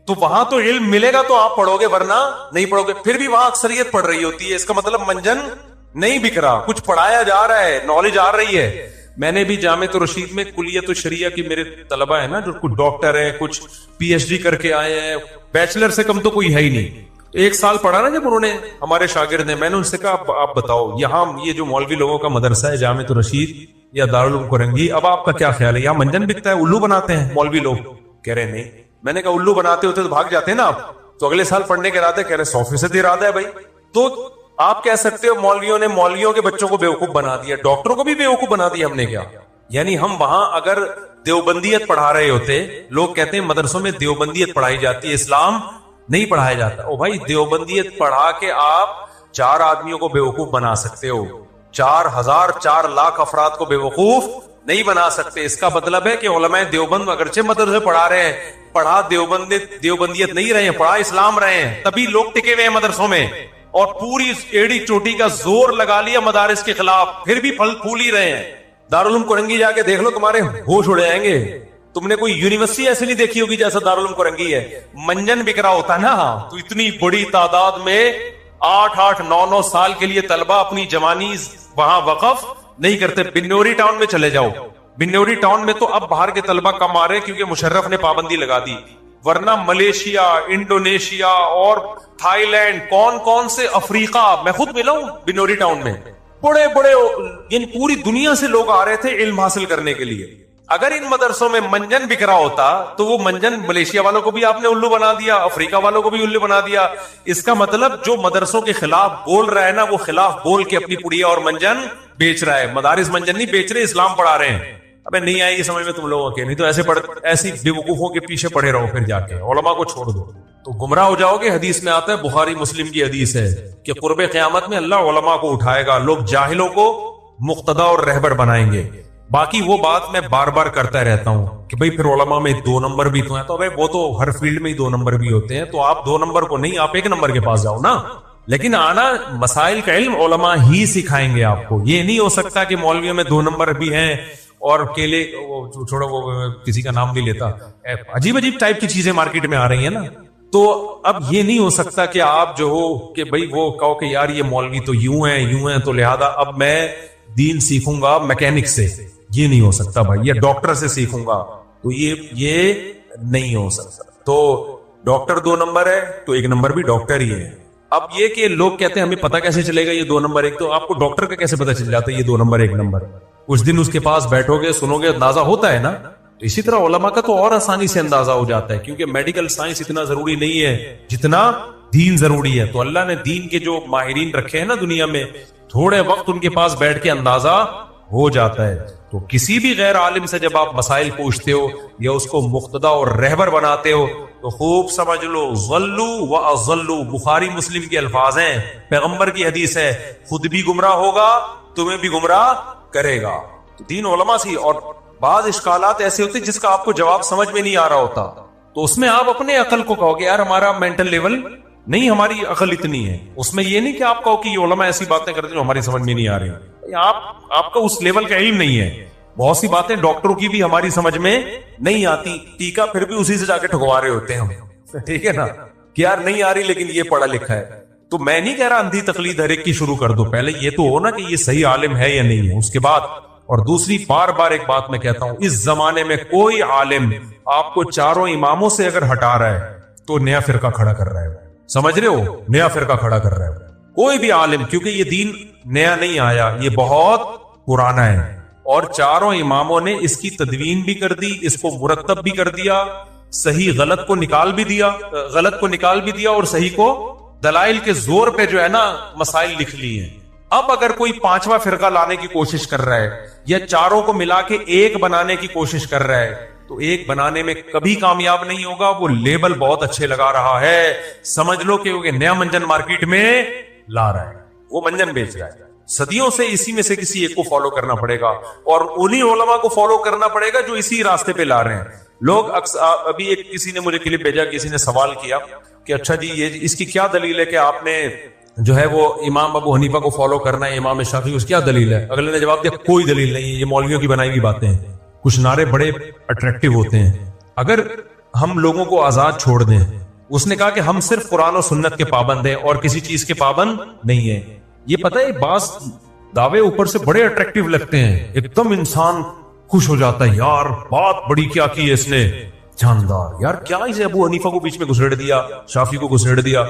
تو وہاں تو علم ملے گا تو آپ پڑھو گے, ورنہ نہیں پڑھو گے. پھر بھی وہاں اکثریت پڑھ رہی ہوتی ہے, اس کا مطلب منجن نہیں بک رہا, کچھ پڑھایا جا رہا ہے, نالج آ رہی ہے. میں نے بھی جامعۃ الرشید میں کلیت الشریعہ کی میرے طلبہ ہیں نا جو کچھ ڈاکٹر ہیں, کچھ پی ایچ ڈی کر کے آئے ہیں, بیچلر سے کم تو کوئی ہے ہی نہیں. 1 سال پڑھا نا جب انہوں نے, ہمارے شاگرد نے, میں نے ان سے کہا آپ بتاؤ یہاں یہ جو مولوی لوگوں کا مدرسہ ہے جامعۃ الرشید یا دارالعلوم کرنگی, اب آپ کا کیا خیال ہے, یہاں منجن بکتا ہے, الو بناتے ہیں مولوی لوگ؟ کہہ رہے نہیں. میں نے کہا الو بناتے ہوتے تو بھاگ جاتے ہیں نا آپ, تو اگلے سال پڑھنے کے ارادے, کہہ رہے 100% ارادہ ہے بھائی. تو آپ کہہ سکتے ہو مولویوں نے مولویوں کے بچوں کو بیوقوف بنا دیا, ڈاکٹروں کو بھی بیوقوف بنا دیا ہم نے کیا؟ یعنی ہم وہاں اگر دیوبندیت پڑھا رہے ہوتے, لوگ کہتے ہیں مدرسوں میں دیوبندیت پڑھائی جاتی ہے, اسلام نہیں پڑھایا جاتا. او بھائی دیوبندیت پڑھا کے آپ 4 آدمیوں کو بیوقوف بنا سکتے ہو, 4,000 4 لاکھ افراد کو بیوقوف نہیں بنا سکتے. اس کا مطلب ہے کہ علماء دیوبند اگرچہ مدرسے پڑھا رہے ہیں, پڑھا دیوبندیت نہیں رہے ہیں, پڑھا اسلام رہے ہیں, تبھی لوگ ٹکے ہوئے ہیں مدرسوں میں, اور پوری ایڑی چوٹی کا زور لگا لیا مدارس کے خلاف, پھر بھی پھل پھول ہی رہے ہیں. دارالعلوم کرنگی جا کے دیکھ لو, تمہارے ہوش اڑ جائیں گے. تم نے کوئی یونیورسٹی ایسی نہیں دیکھی ہوگی جیسا دارالعلوم کرنگی ہے. منجن بک رہا ہوتا نا تو اتنی بڑی تعداد میں 8 9 سال کے لیے طلبہ اپنی جوانی وہاں وقف نہیں کرتے. بنوری ٹاؤن میں چلے جاؤ, بنوری ٹاؤن میں تو اب باہر کے طلبہ کم آ رہے کیونکہ مشرف نے پابندی لگا دی, ورنہ ملیشیا, انڈونیشیا اور تھائی لینڈ, کون سے افریقہ, میں خود ملا ہوں بنوری ٹاؤن میں, بڑے یعنی پوری دنیا سے لوگ آ رہے تھے علم حاصل کرنے کے لیے. اگر ان مدرسوں میں منجن بکھرا ہوتا تو وہ منجن ملیشیا والوں کو بھی آپ نے الو بنا دیا, افریقہ والوں کو بھی الو بنا دیا. اس کا مطلب جو مدرسوں کے خلاف بول رہا ہے نا, وہ خلاف بول کے اپنی پڑیا اور منجن بیچ رہا ہے. مدارس منجن نہیں بیچ رہے, اسلام پڑھا رہے ہیں. ابے نہیں آئے گی سمجھ میں تم لوگوں کے, نہیں تو ایسی بے وقوفوں کے پیچھے پڑے رہو, پھر جا کے علماء کو چھوڑ دو تو گمراہ ہو جاؤ گے. حدیث میں آتا ہے, بخاری مسلم کی حدیث ہے کہ قرب قیامت میں اللہ علماء کو اٹھائے گا, لوگ جاہلوں کو مقتدا اور رہبر بنائیں گے. باقی وہ بات میں بار بار کرتا رہتا ہوں کہ بھئی پھر علماء میں 2 نمبر بھی تو ہیں, تو بھئی وہ تو ہر فیلڈ میں ہی 2 نمبر بھی ہوتے ہیں, تو آپ 2 نمبر کو نہیں, آپ 1 نمبر کے پاس جاؤ نا. لیکن آنا مسائل کا علم علماء ہی سکھائیں گے آپ کو. یہ نہیں ہو سکتا کہ مولویوں میں 2 نمبر بھی ہیں اور کیلے, چھوڑو وہ کسی کا نام نہیں لیتا, عجیب ٹائپ کی چیزیں مارکیٹ میں آ رہی ہیں نا. تو اب یہ نہیں ہو سکتا کہ آپ جو ہو کہ بھئی وہ کہو کہ یار یہ مولوی تو یوں ہیں تو لہذا اب میں دین سیکھوں گا میکینک سے. یہ نہیں ہو سکتا بھائی, یا ڈاکٹر سے سیکھوں گا, تو یہ نہیں ہو سکتا. تو ڈاکٹر 2 نمبر ہے تو 1 نمبر بھی ڈاکٹر ہی ہے. اب یہ کہ لوگ کہتے ہیں ہمیں پتہ کیسے چلے گا یہ 2 نمبر 1, تو آپ کو ڈاکٹر کا کیسے پتہ چل جاتا ہے یہ 2 نمبر 1 نمبر؟ کچھ دن اس کے پاس بیٹھو گے, سنو گے, اندازہ ہوتا ہے نا. تو اسی طرح علماء کا تو اور آسانی سے اندازہ ہو جاتا ہے, کیونکہ میڈیکل سائنس اتنا ضروری نہیں ہے جتنا دین ضروری ہے. تو اللہ نے دین کے جو ماہرین رکھے ہیں نا دنیا میں, تھوڑے وقت ان کے پاس بیٹھ کے اندازہ ہو جاتا ہے. تو کسی بھی غیر عالم سے جب آپ مسائل پوچھتے ہو یا اس کو مقتدا اور رہبر بناتے ہو تو خوب سمجھ لو, ضلوا واضلوا, بخاری مسلم کے الفاظ ہیں, پیغمبر کی حدیث ہے, خود بھی گمراہ ہوگا تمہیں بھی گمراہ کرے گا. تو دین علماء سے. اور بعض اشکالات ایسے ہوتے جس کا آپ کو جواب سمجھ میں نہیں آ رہا ہوتا, تو اس میں آپ اپنے عقل کو کہو گے یار ہمارا مینٹل لیول نہیں, ہماری عقل اتنی ہے. اس میں یہ نہیں کہ آپ کہو کہ یہ علماء ایسی باتیں کرتے جو ہماری سمجھ میں نہیں آ رہی. آپ کا اس لیول کا علم نہیں ہے. بہت سی باتیں ڈاکٹروں کی بھی ہماری سمجھ میں نہیں آتی, ٹیکا پھر بھی اسی سے جا کے ٹھکوا رہے ہوتے ہیں ہم, ٹھیک ہے نا, کہ یار نہیں آ رہی لیکن یہ پڑھا لکھا ہے. تو میں نہیں کہہ رہا اندھی تقلید ہر ایک کی شروع کر دو, پہلے یہ تو ہو نا کہ یہ صحیح عالم ہے یا نہیں ہے, اس کے بعد. اور دوسری بار بار ایک بات میں کہتا ہوں, اس زمانے میں کوئی عالم آپ کو 4 اماموں سے اگر ہٹا رہا ہے تو نیا فرقہ کھڑا کر رہا ہے. سمجھ رہے ہو, نیا فرقہ کھڑا کر رہا ہے کوئی بھی عالم, کیونکہ یہ دین نیا نہیں آیا, یہ بہت پرانا ہے. اور 4 اماموں نے اس کی تدوین بھی کر دی, اس کو مرتب بھی کر دیا, صحیح غلط کو نکال بھی دیا اور صحیح کو دلائل کے زور پہ جو ہے نا مسائل لکھ لی ہیں. اب اگر کوئی 5واں فرقہ لانے کی کوشش کر رہا ہے یا 4 کو ملا کے 1 بنانے کی کوشش کر رہا ہے تو 1 بنانے میں کبھی کامیاب نہیں ہوگا. وہ لیبل بہت اچھے لگا رہا ہے, سمجھ لو کہ وہ نیا منجن مارکیٹ میں لا رہا ہے, وہ منجن بیچ رہا ہے. صدیوں سے اسی میں سے کسی ایک کو فالو کرنا پڑے گا, اور انہی علماء کو فالو کرنا پڑے گا جو اسی راستے پہ لا رہے ہیں. لوگ ابھی کسی نے مجھے کلپ بھیجا, کسی نے سوال کیا کہ اچھا جی یہ اس کی کیا دلیل ہے کہ آپ نے جو ہے وہ امام ابو حنیفہ کو فالو کرنا ہے امام شافعی، اس کیا دلیل ہے؟ اگلے نے جواب دیا کوئی دلیل نہیں ہے، یہ مولویوں کی بنائی ہوئی باتیں ہیں۔ کچھ نعرے بڑے اٹریکٹیو ہوتے ہیں، اگر ہم لوگوں کو آزاد چھوڑ دیں، اس نے کہا کہ ہم صرف قرآن و سنت کے پابند ہیں اور کسی چیز کے پابند نہیں ہیں۔ یہ پتہ ہے بعض دعوے اوپر سے بڑے اٹریکٹیو لگتے ہیں، ایک دم انسان خوش ہو جاتا ہے، یار بات بڑی کیا کی ہے اس نے، جاندار، یار کیا اسے ابو حنیفہ کو بیچ میں گھسیڑ دیا، شافعی کو گھسیڑ دیا،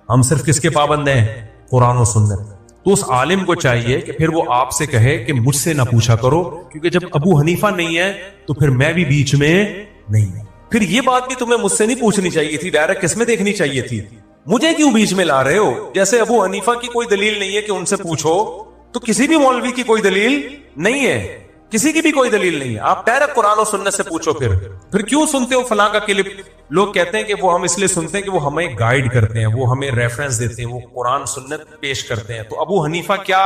ہم صرف کس کے پابند ہیں؟ قرآن و سنت۔ تو اس عالم کو چاہیے کہ پھر وہ آپ سے کہے کہ مجھ سے نہ پوچھا کرو، کیونکہ جب ابو حنیفہ نہیں ہے تو پھر میں بھی بیچ میں نہیں ہوں۔ پھر یہ بات بھی تمہیں مجھ سے نہیں پوچھنی چاہیے تھی، ڈائریکٹ کس میں دیکھنی چاہیے تھی؟ مجھے کیوں بیچ میں لا رہے ہو؟ جیسے ابو حنیفہ کی کوئی دلیل نہیں ہے کہ ان سے پوچھو، تو کسی بھی مولوی کی کوئی دلیل نہیں ہے، کسی کی بھی کوئی دلیل نہیں ہے، آپ ڈائریکٹ قرآن و سنت سے پوچھو۔ پھر کیوں سنتے ہو فلاں کا کلپ؟ لوگ کہتے ہیں کہ وہ ہم اس لیے سنتے ہیں کہ وہ ہمیں گائیڈ کرتے ہیں، وہ ہمیں ریفرنس دیتے ہیں، وہ قرآن سنت پیش کرتے ہیں۔ تو ابو حنیفہ کیا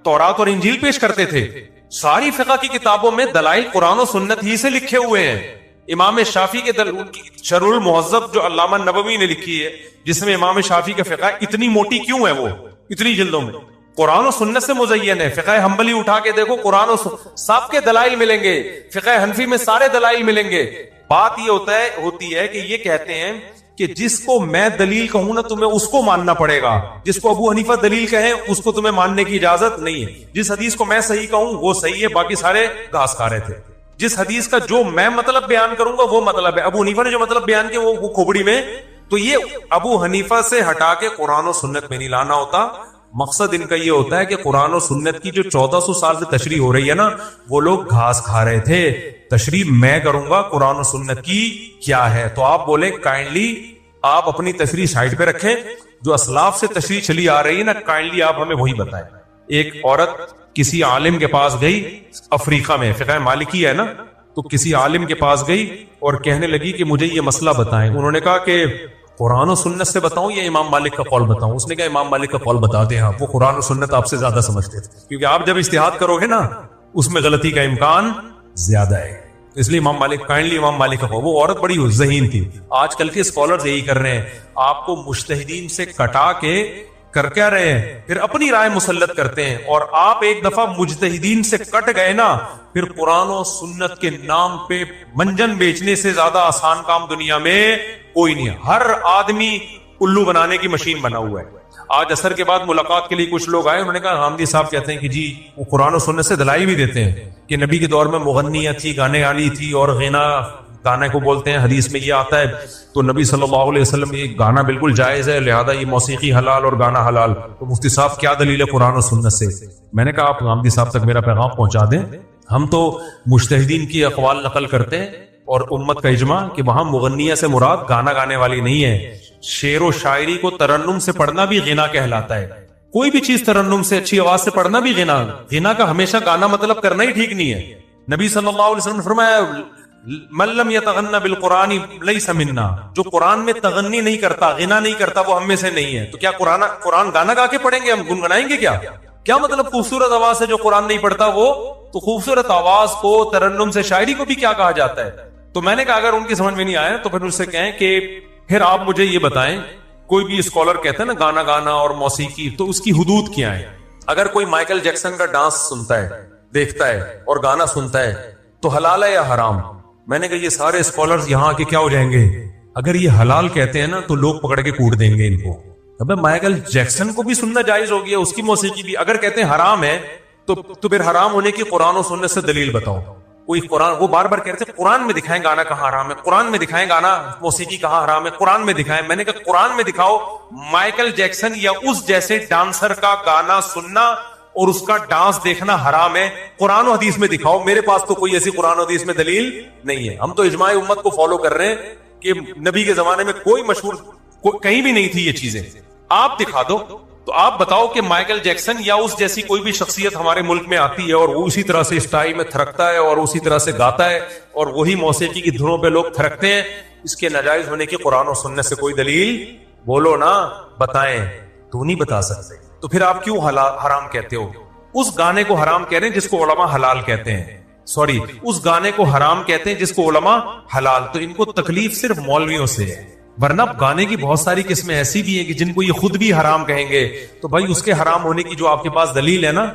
تورات اور انجیل پیش کرتے تھے؟ ساری فقہ کی کتابوں میں دلائل قرآن و سنت ہی سے لکھے ہوئے ہیں۔ امام شافعی کے شرح المہذب جو علامہ نووی نے لکھی ہے، جس میں امام شافعی کا فقہ اتنی موٹی کیوں ہے، وہ اتنی جلدوں میں قرآن و سنت سے مزین ہے۔ فقہ حنبلی اٹھا کے دیکھو، قرآن و سب کے دلائل ملیں گے، فقہ حنفی میں سارے دلائل ملیں گے۔ بات یہ ہوتی ہے کہ یہ کہتے ہیں کہ جس کو میں دلیل کہوں نا تمہیں اس کو ماننا پڑے گا، جس کو ابو حنیفہ دلیل کہیں اس کو تمہیں ماننے کی اجازت نہیں ہے۔ جس حدیث کو میں صحیح کہوں وہ صحیح ہے، باقی سارے گھاس کھا رہے تھے۔ جس حدیث کا جو میں مطلب بیان کروں گا وہ مطلب ہے، ابو حنیفہ نے جو مطلب بیان کیا وہ کھوپڑی میں۔ تو یہ ابو حنیفہ سے ہٹا کے قرآن و سنت میں نہیں لانا ہوتا۔ مقصد ان کا یہ ہوتا ہے کہ قرآن و سنت کی جو 1400 سال سے تشریح ہو رہی ہے نا، وہ لوگ گھاس کھا رہے تھے، تشریح میں کروں گا قرآن و سنت کی کیا ہے۔ تو آپ بولے کائنڈلی آپ اپنی تشریح سائڈ پہ رکھیں، جو اسلاف سے تشریح چلی آ رہی ہے نا، کائنڈلی آپ ہمیں وہی بتائیں۔ ایک عورت کسی عالم کے پاس گئی، افریقہ میں فقہ مالکی ہے نا، تو کسی عالم کے پاس گئی اور کہنے لگی کہ مجھے یہ مسئلہ بتائیں۔ انہوں نے کہا کہ قرآن و سنت سے بتاؤں یا امام مالک کا قول بتاؤں؟ اس نے کہا امام مالک کا قول بتا دیں آپ، وہ قرآن و سنت آپ سے زیادہ سمجھتے تھے، کیونکہ آپ جب اجتہاد کرو گے نا اس میں غلطی کا امکان زیادہ ہے، اس لیے امام مالک کائنڈلی امام مالک کا قول۔ وہ عورت بڑی ذہین تھی۔ آج کل کے اسکالرز یہی کر رہے ہیں، آپ کو مجتہدین سے کٹا کے کر کیا رہے ہیں، پھر اپنی رائے مسلط کرتے ہیں، اور آپ ایک دفعہ مجتہدین سے کٹ گئے نا، پھر قرآن و سنت کے نام پہ منجن بیچنے سے زیادہ آسان کام دنیا میں کوئی نہیں ہے۔ ہر آدمی الو بنانے کی مشین بنا ہوا ہے۔ آج عصر کے بعد ملاقات کے لیے کچھ لوگ آئے، انہوں نے کہا حامدی صاحب کہتے ہیں کہ جی وہ قرآن و سنت سے دلائل بھی دیتے ہیں کہ نبی کے دور میں مغنیہ تھی، گانے والی تھی، اور غنا گانے کو بولتے ہیں، حدیث میں یہ آتا ہے، تو نبی صلی اللہ علیہ وسلم یہ گانا بالکل جائز ہے، لہذا یہ موسیقی حلال اور گانا حلال۔ تو مفتی صاحب کیا دلیل ہے قرآن و سنت سے؟ میں نے کہا آپ حامدی صاحب تک میرا پیغام پہنچا دیں، ہم تو مجتہدین کی اقوال نقل کرتے ہیں اور امت کا اجماع کہ وہاں مغنیہ سے مراد گانا گانے والی نہیں ہے۔ شعر و شاعری کو ترنم سے پڑھنا بھی غنا کہلاتا ہے، کوئی بھی چیز ترنم سے اچھی آواز سے پڑھنا بھی غنا۔ غنا کا ہمیشہ گانا مطلب کرنا ہی ٹھیک نہیں ہے۔ نبی صلی اللہ علیہ وسلم نے فرمایا من لم یتغنى بالقرآن لیس منا، جو قرآن میں تغنی نہیں کرتا، غنا نہیں کرتا، وہ ہم میں سے نہیں ہے۔ تو کیا قرآن گانا گا کے پڑھیں گے، ہم گنگنائیں گے کیا مطلب خوبصورت آواز سے جو قرآن نہیں پڑھتا وہ؟ تو خوبصورت آواز کو ترنم سے شاعری کو بھی کیا کہا جاتا ہے؟ تو میں نے کہا اگر ان کی سمجھ میں نہیں آیا تو پھر ان سے کہیں کہ پھر آپ مجھے یہ بتائیں، کوئی بھی اسکالر کہتا ہے نا گانا گانا اور موسیقی، تو اس کی حدود کیا ہے؟ اگر کوئی مائیکل جیکسن کا ڈانس سنتا ہے، دیکھتا ہے اور گانا سنتا ہے تو حلال ہے یا حرام؟ میں نے کہا یہ سارے اسکالرز یہاں کے کیا ہو جائیں گے؟ اگر یہ حلال کہتے ہیں نا تو لوگ پکڑ کے کوٹ دیں گے ان کو۔ ابے مائیکل جیکسن کو بھی سننا جائز ہو گیا، اس کی موسیقی بھی۔ اگر کہتے ہیں حرام ہے تو پھر حرام ہونے کی قرآن و سنت سے دلیل بتاؤ۔ کوئی قرآن، وہ بار بار کہتے ہیں قرآن میں دکھائیں گانا کہاں حرام ہے، قرآن میں دکھائیں گانا موسیقی کہاں حرام ہے، قرآن میں دکھائیں۔ میں نے کہا قرآن میں دکھاؤ مائیکل جیکسن یا اس جیسے ڈانسر کا گانا سننا اور اس کا ڈانس دیکھنا حرام ہے، قرآن و حدیث میں دکھاؤ۔ میرے پاس تو کوئی ایسی قرآن و حدیث میں دلیل نہیں ہے۔ ہم تو اجماع امت کو فالو کر رہے ہیں کہ نبی کے زمانے میں کوئی مشہور کہیں بھی نہیں تھی یہ چیزیں۔ آپ دکھا دو، تو آپ بتاؤ کہ مائیکل جیکسن یا اس جیسی کوئی بھی شخصیت ہمارے ملک میں آتی ہے اور وہ اسی طرح سے اسٹائل میں تھرکتا ہے اور اسی طرح سے گاتا ہے اور وہی موسیقی کی دھنوں پہ لوگ تھرکتے ہیں، اس کے ناجائز ہونے کی قرآن و سنت سے کوئی دلیل بولو نا، بتائیں۔ تو نہیں بتا سکتے تو پھر آپ کیوں حرام کہتے ہو؟ اس گانے کو حرام کہہ رہے ہیں جس کو علماء حلال کہتے ہیں، اس گانے کو حرام کہتے ہیں جس کو علماء حلال۔ تو ان کو تکلیف صرف مولویوں سے ہے، ورنہ گانے کی بہت ساری قسمیں ایسی بھی ہیں کہ جن کو یہ خود بھی حرام کہیں گے، تو بھائی اس کے حرام ہونے کی جو آپ کے پاس دلیل ہے نا،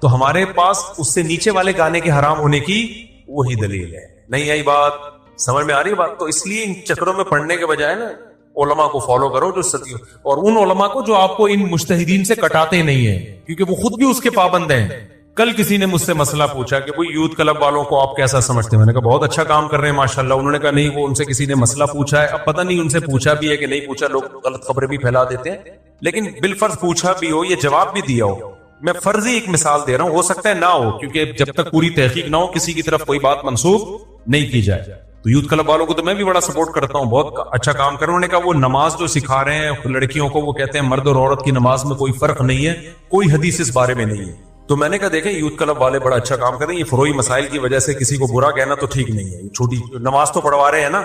تو ہمارے پاس اس سے نیچے والے گانے کے حرام ہونے کی وہی دلیل ہے. نہیں آئی بات؟ سمجھ میں آ رہی بات؟ تو اس لیے ان چکروں میں پڑھنے کے بجائے نا علماء کو فالو کرو جو صدیوں، اور ان علماء کو جو آپ کو ان مجتہدین سے کٹاتے نہیں ہیں، کیونکہ وہ خود بھی اس کے پابند ہیں. کل کسی نے مجھ سے مسئلہ پوچھا کہ کوئی یوتھ کلب والوں کو آپ کیسا سمجھتے ہیں؟ میں نے کہا بہت اچھا کام کر رہے ہیں ماشاءاللہ. انہوں نے کہا نہیں، وہ ان سے کسی نے مسئلہ پوچھا ہے، اب پتہ نہیں ان سے پوچھا بھی ہے کہ نہیں پوچھا، لوگ غلط خبریں بھی پھیلا دیتے ہیں، لیکن بالفرض پوچھا بھی ہو، یہ جواب بھی دیا ہو. میں فرضی ایک مثال دے رہا ہوں، ہو سکتا ہے نہ ہو، کیونکہ جب تک پوری تحقیق نہ ہو کسی کی طرف کوئی بات منسوب نہیں کی جائے. تو یوتھ کلب والوں کو تو میں بھی بڑا سپورٹ کرتا ہوں، بہت اچھا کام کر رہے ہیں. انہوں نے کہا وہ نماز جو سکھا رہے ہیں لڑکیوں کو، وہ کہتے ہیں مرد اور عورت کی نماز میں کوئی فرق نہیں ہے، کوئی حدیث اس بارے میں نہیں ہے. تو میں نے کہا دیکھیں یوتھ کلب والے بڑا اچھا کام کر رہے ہیں، یہ فروئی مسائل کی وجہ سے کسی کو برا کہنا تو ٹھیک نہیں ہے، چھوٹی نماز تو پڑھوا رہے ہیں نا.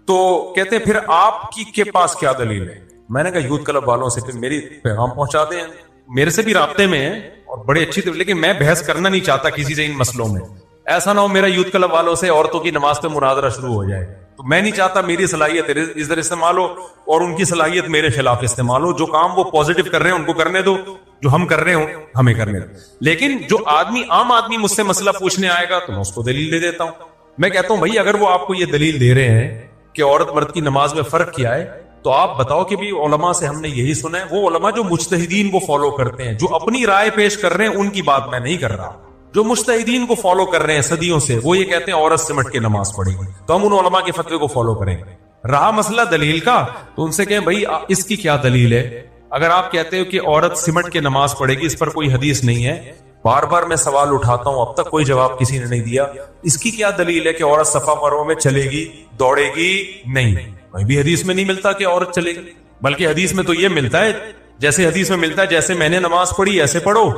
تو کہتے ہیں پھر آپ کی کے پاس کیا دلیل ہے؟ میں نے کہا یوتھ کلب والوں سے پھر میری پیغام پہنچاتے ہیں، میرے سے بھی رابطے میں ہیں اور بڑے اچھی، لیکن میں بحث کرنا نہیں چاہتا کسی سے ان مسئلوں میں. ایسا نہ ہو میرا یوتھ کلب والوں سے عورتوں کی نماز پہ مناظرہ شروع ہو جائے، تو میں نہیں چاہتا میری صلاحیت ادھر استعمال ہو اور ان کی صلاحیت میرے خلاف استعمال ہو. جو کام وہ پازیٹو کر رہے ہیں ان کو کرنے دو، جو ہم کر رہے ہوں ہمیں کرنے دو. لیکن جو عام آدمی مجھ سے مسئلہ پوچھنے آئے گا تو میں اس کو دلیل دے دیتا ہوں. میں کہتا ہوں بھائی اگر وہ آپ کو یہ دلیل دے رہے ہیں کہ عورت مرد کی نماز میں فرق کیا ہے، تو آپ بتاؤ کہ بھی علماء سے ہم نے یہی سنا ہے. وہ علماء جو مجتہدین کو فالو کرتے ہیں، جو اپنی رائے پیش کر رہے ہیں، ان کی بات میں نہیں کر رہا. جو مجتہدین کو فالو کر رہے ہیں صدیوں سے، وہ یہ کہتے ہیں عورت سمٹ کے نماز پڑھے گی، تو ہم ان علماء کے فتوے کو فالو کریں گے. رہا مسئلہ دلیل کا، تو ان سے کہیں بھائی اس کی کیا دلیل ہے؟ اگر آپ کہتے ہو کہ عورت سمٹ کے نماز پڑھے گی، اس پر کوئی حدیث نہیں ہے، بار بار میں سوال اٹھاتا ہوں، اب تک کوئی جواب کسی نے نہیں دیا. اس کی کیا دلیل ہے کہ عورت صفا مروہ میں چلے گی، دوڑے گی؟ نہیں، کوئی بھی حدیث میں نہیں ملتا کہ عورت چلے گی. بلکہ حدیث میں تو یہ ملتا ہے، جیسے حدیث میں ملتا ہے جیسے میں نے نماز پڑھی ایسے پڑھو.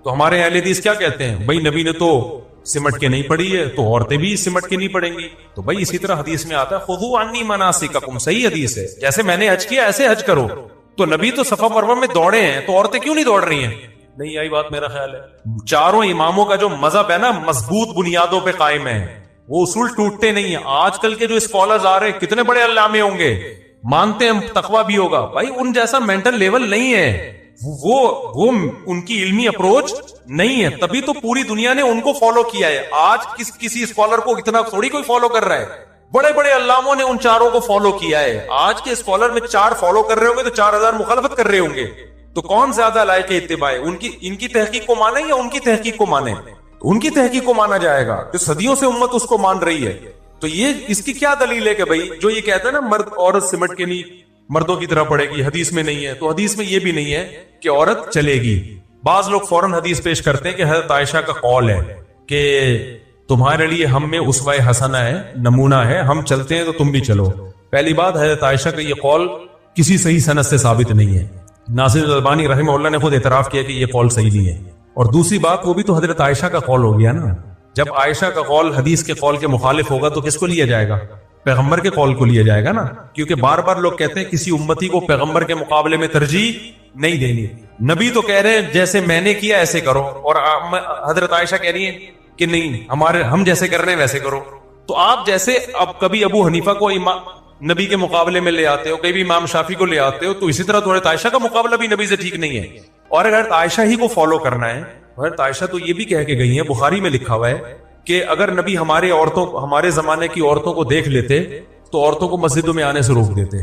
تو ہمارے اہل حدیث کیا کہتے ہیں؟ بھائی نبی نے تو سمٹ کے نہیں پڑھی ہے، تو عورتیں بھی سمٹ کے نہیں پڑھیں گی. تو بھائی اسی طرح حدیث میں آتا ہے خذوا عنی مناسککم، صحیح حدیث ہے، جیسے میں نے حج کیا ایسے حج کرو. تو نبی تو صفا مروہ میں دوڑے ہیں، تو عورتیں کیوں نہیں دوڑ رہی ہیں؟ نہیں آئی بات؟ میرا خیال ہے چاروں اماموں کا جو مذہب ہے نا مضبوط بنیادوں پہ قائم ہے، وہ اصول ٹوٹتے نہیں ہیں. آج کل کے جو اسکالرز آ رہے ہیں کتنے بڑے علامے ہوں گے، مانتے ہیں تقویٰ بھی ہوگا، بھائی ان جیسا مینٹل لیول نہیں ہے، وہ ان کی علمی اپروچ نہیں ہے، تبھی تو پوری دنیا نے ان کو فالو کیا ہے. آج کسی اسکالر کو اتنا تھوڑی کوئی فالو کر رہا ہے، بڑے بڑے علاموں نے ان چاروں کو فالو کیا ہے. آج کے اسکالر میں 4 فالو کر رہے ہوں گے تو 4000 مخالفت کر رہے ہوں گے. تو کون زیادہ لائق اتباع ہے؟ ان کی تحقیق کو مانے یا ان کی تحقیق کو مانے؟ ان کی تحقیق کو مانا جائے گا، جو صدیوں سے امت اس کو مان رہی ہے. تو یہ اس کی کیا دلیل ہے کہ بھائی جو یہ کہتا ہے نا مرد عورت سمٹ کے نہیں مردوں کی طرح پڑے گی، حدیث میں نہیں ہے. تو حدیث میں یہ بھی نہیں ہے کہ عورت چلے گی. بعض لوگ فوراً حدیث پیش کرتے ہیں کہ حضرت عائشہ کا قول ہے کہ تمہارے لیے ہم میں اسوہ حسنہ ہے، نمونہ ہے، ہم چلتے ہیں تو تم بھی چلو. پہلی بات، حضرت عائشہ کا یہ قول کسی صحیح سند سے ثابت نہیں ہے. ناصر الالبانی رحمہ اللہ نے خود اعتراف کیا کہ یہ قول صحیح نہیں ہے. اور دوسری بات، وہ بھی تو حضرت عائشہ کا قول ہو گیا نا. جب عائشہ کا قول حدیث کے قول کے مخالف ہوگا تو کس کو لیا جائے گا؟ پیغمبر کے قول کو لیا جائے گا نا. کیونکہ بار بار لوگ کہتے ہیں کسی امتی کو پیغمبر کے مقابلے میں ترجیح نہیں دینی. نبی تو کہہ رہے ہیں جیسے میں نے کیا ایسے کرو، اور حضرت عائشہ کہہ رہی ہیں کہ نہیں ہم جیسے کر رہے ہیں ویسے کرو. تو آپ جیسے اب کبھی ابو حنیفہ کو نبی کے مقابلے میں لے آتے ہو، کبھی امام شافعی کو لے آتے ہو، تو اسی طرح تو حضرت عائشہ کا مقابلہ بھی نبی سے ٹھیک نہیں ہے. اور اگر حضرت عائشہ ہی کو فالو کرنا ہے، حضرت عائشہ تو یہ بھی کہہ کے گئی ہیں، بخاری میں لکھا ہوا ہے کہ اگر نبی ہمارے زمانے کی عورتوں کو دیکھ لیتے تو عورتوں کو مسجدوں میں آنے سے روک دیتے.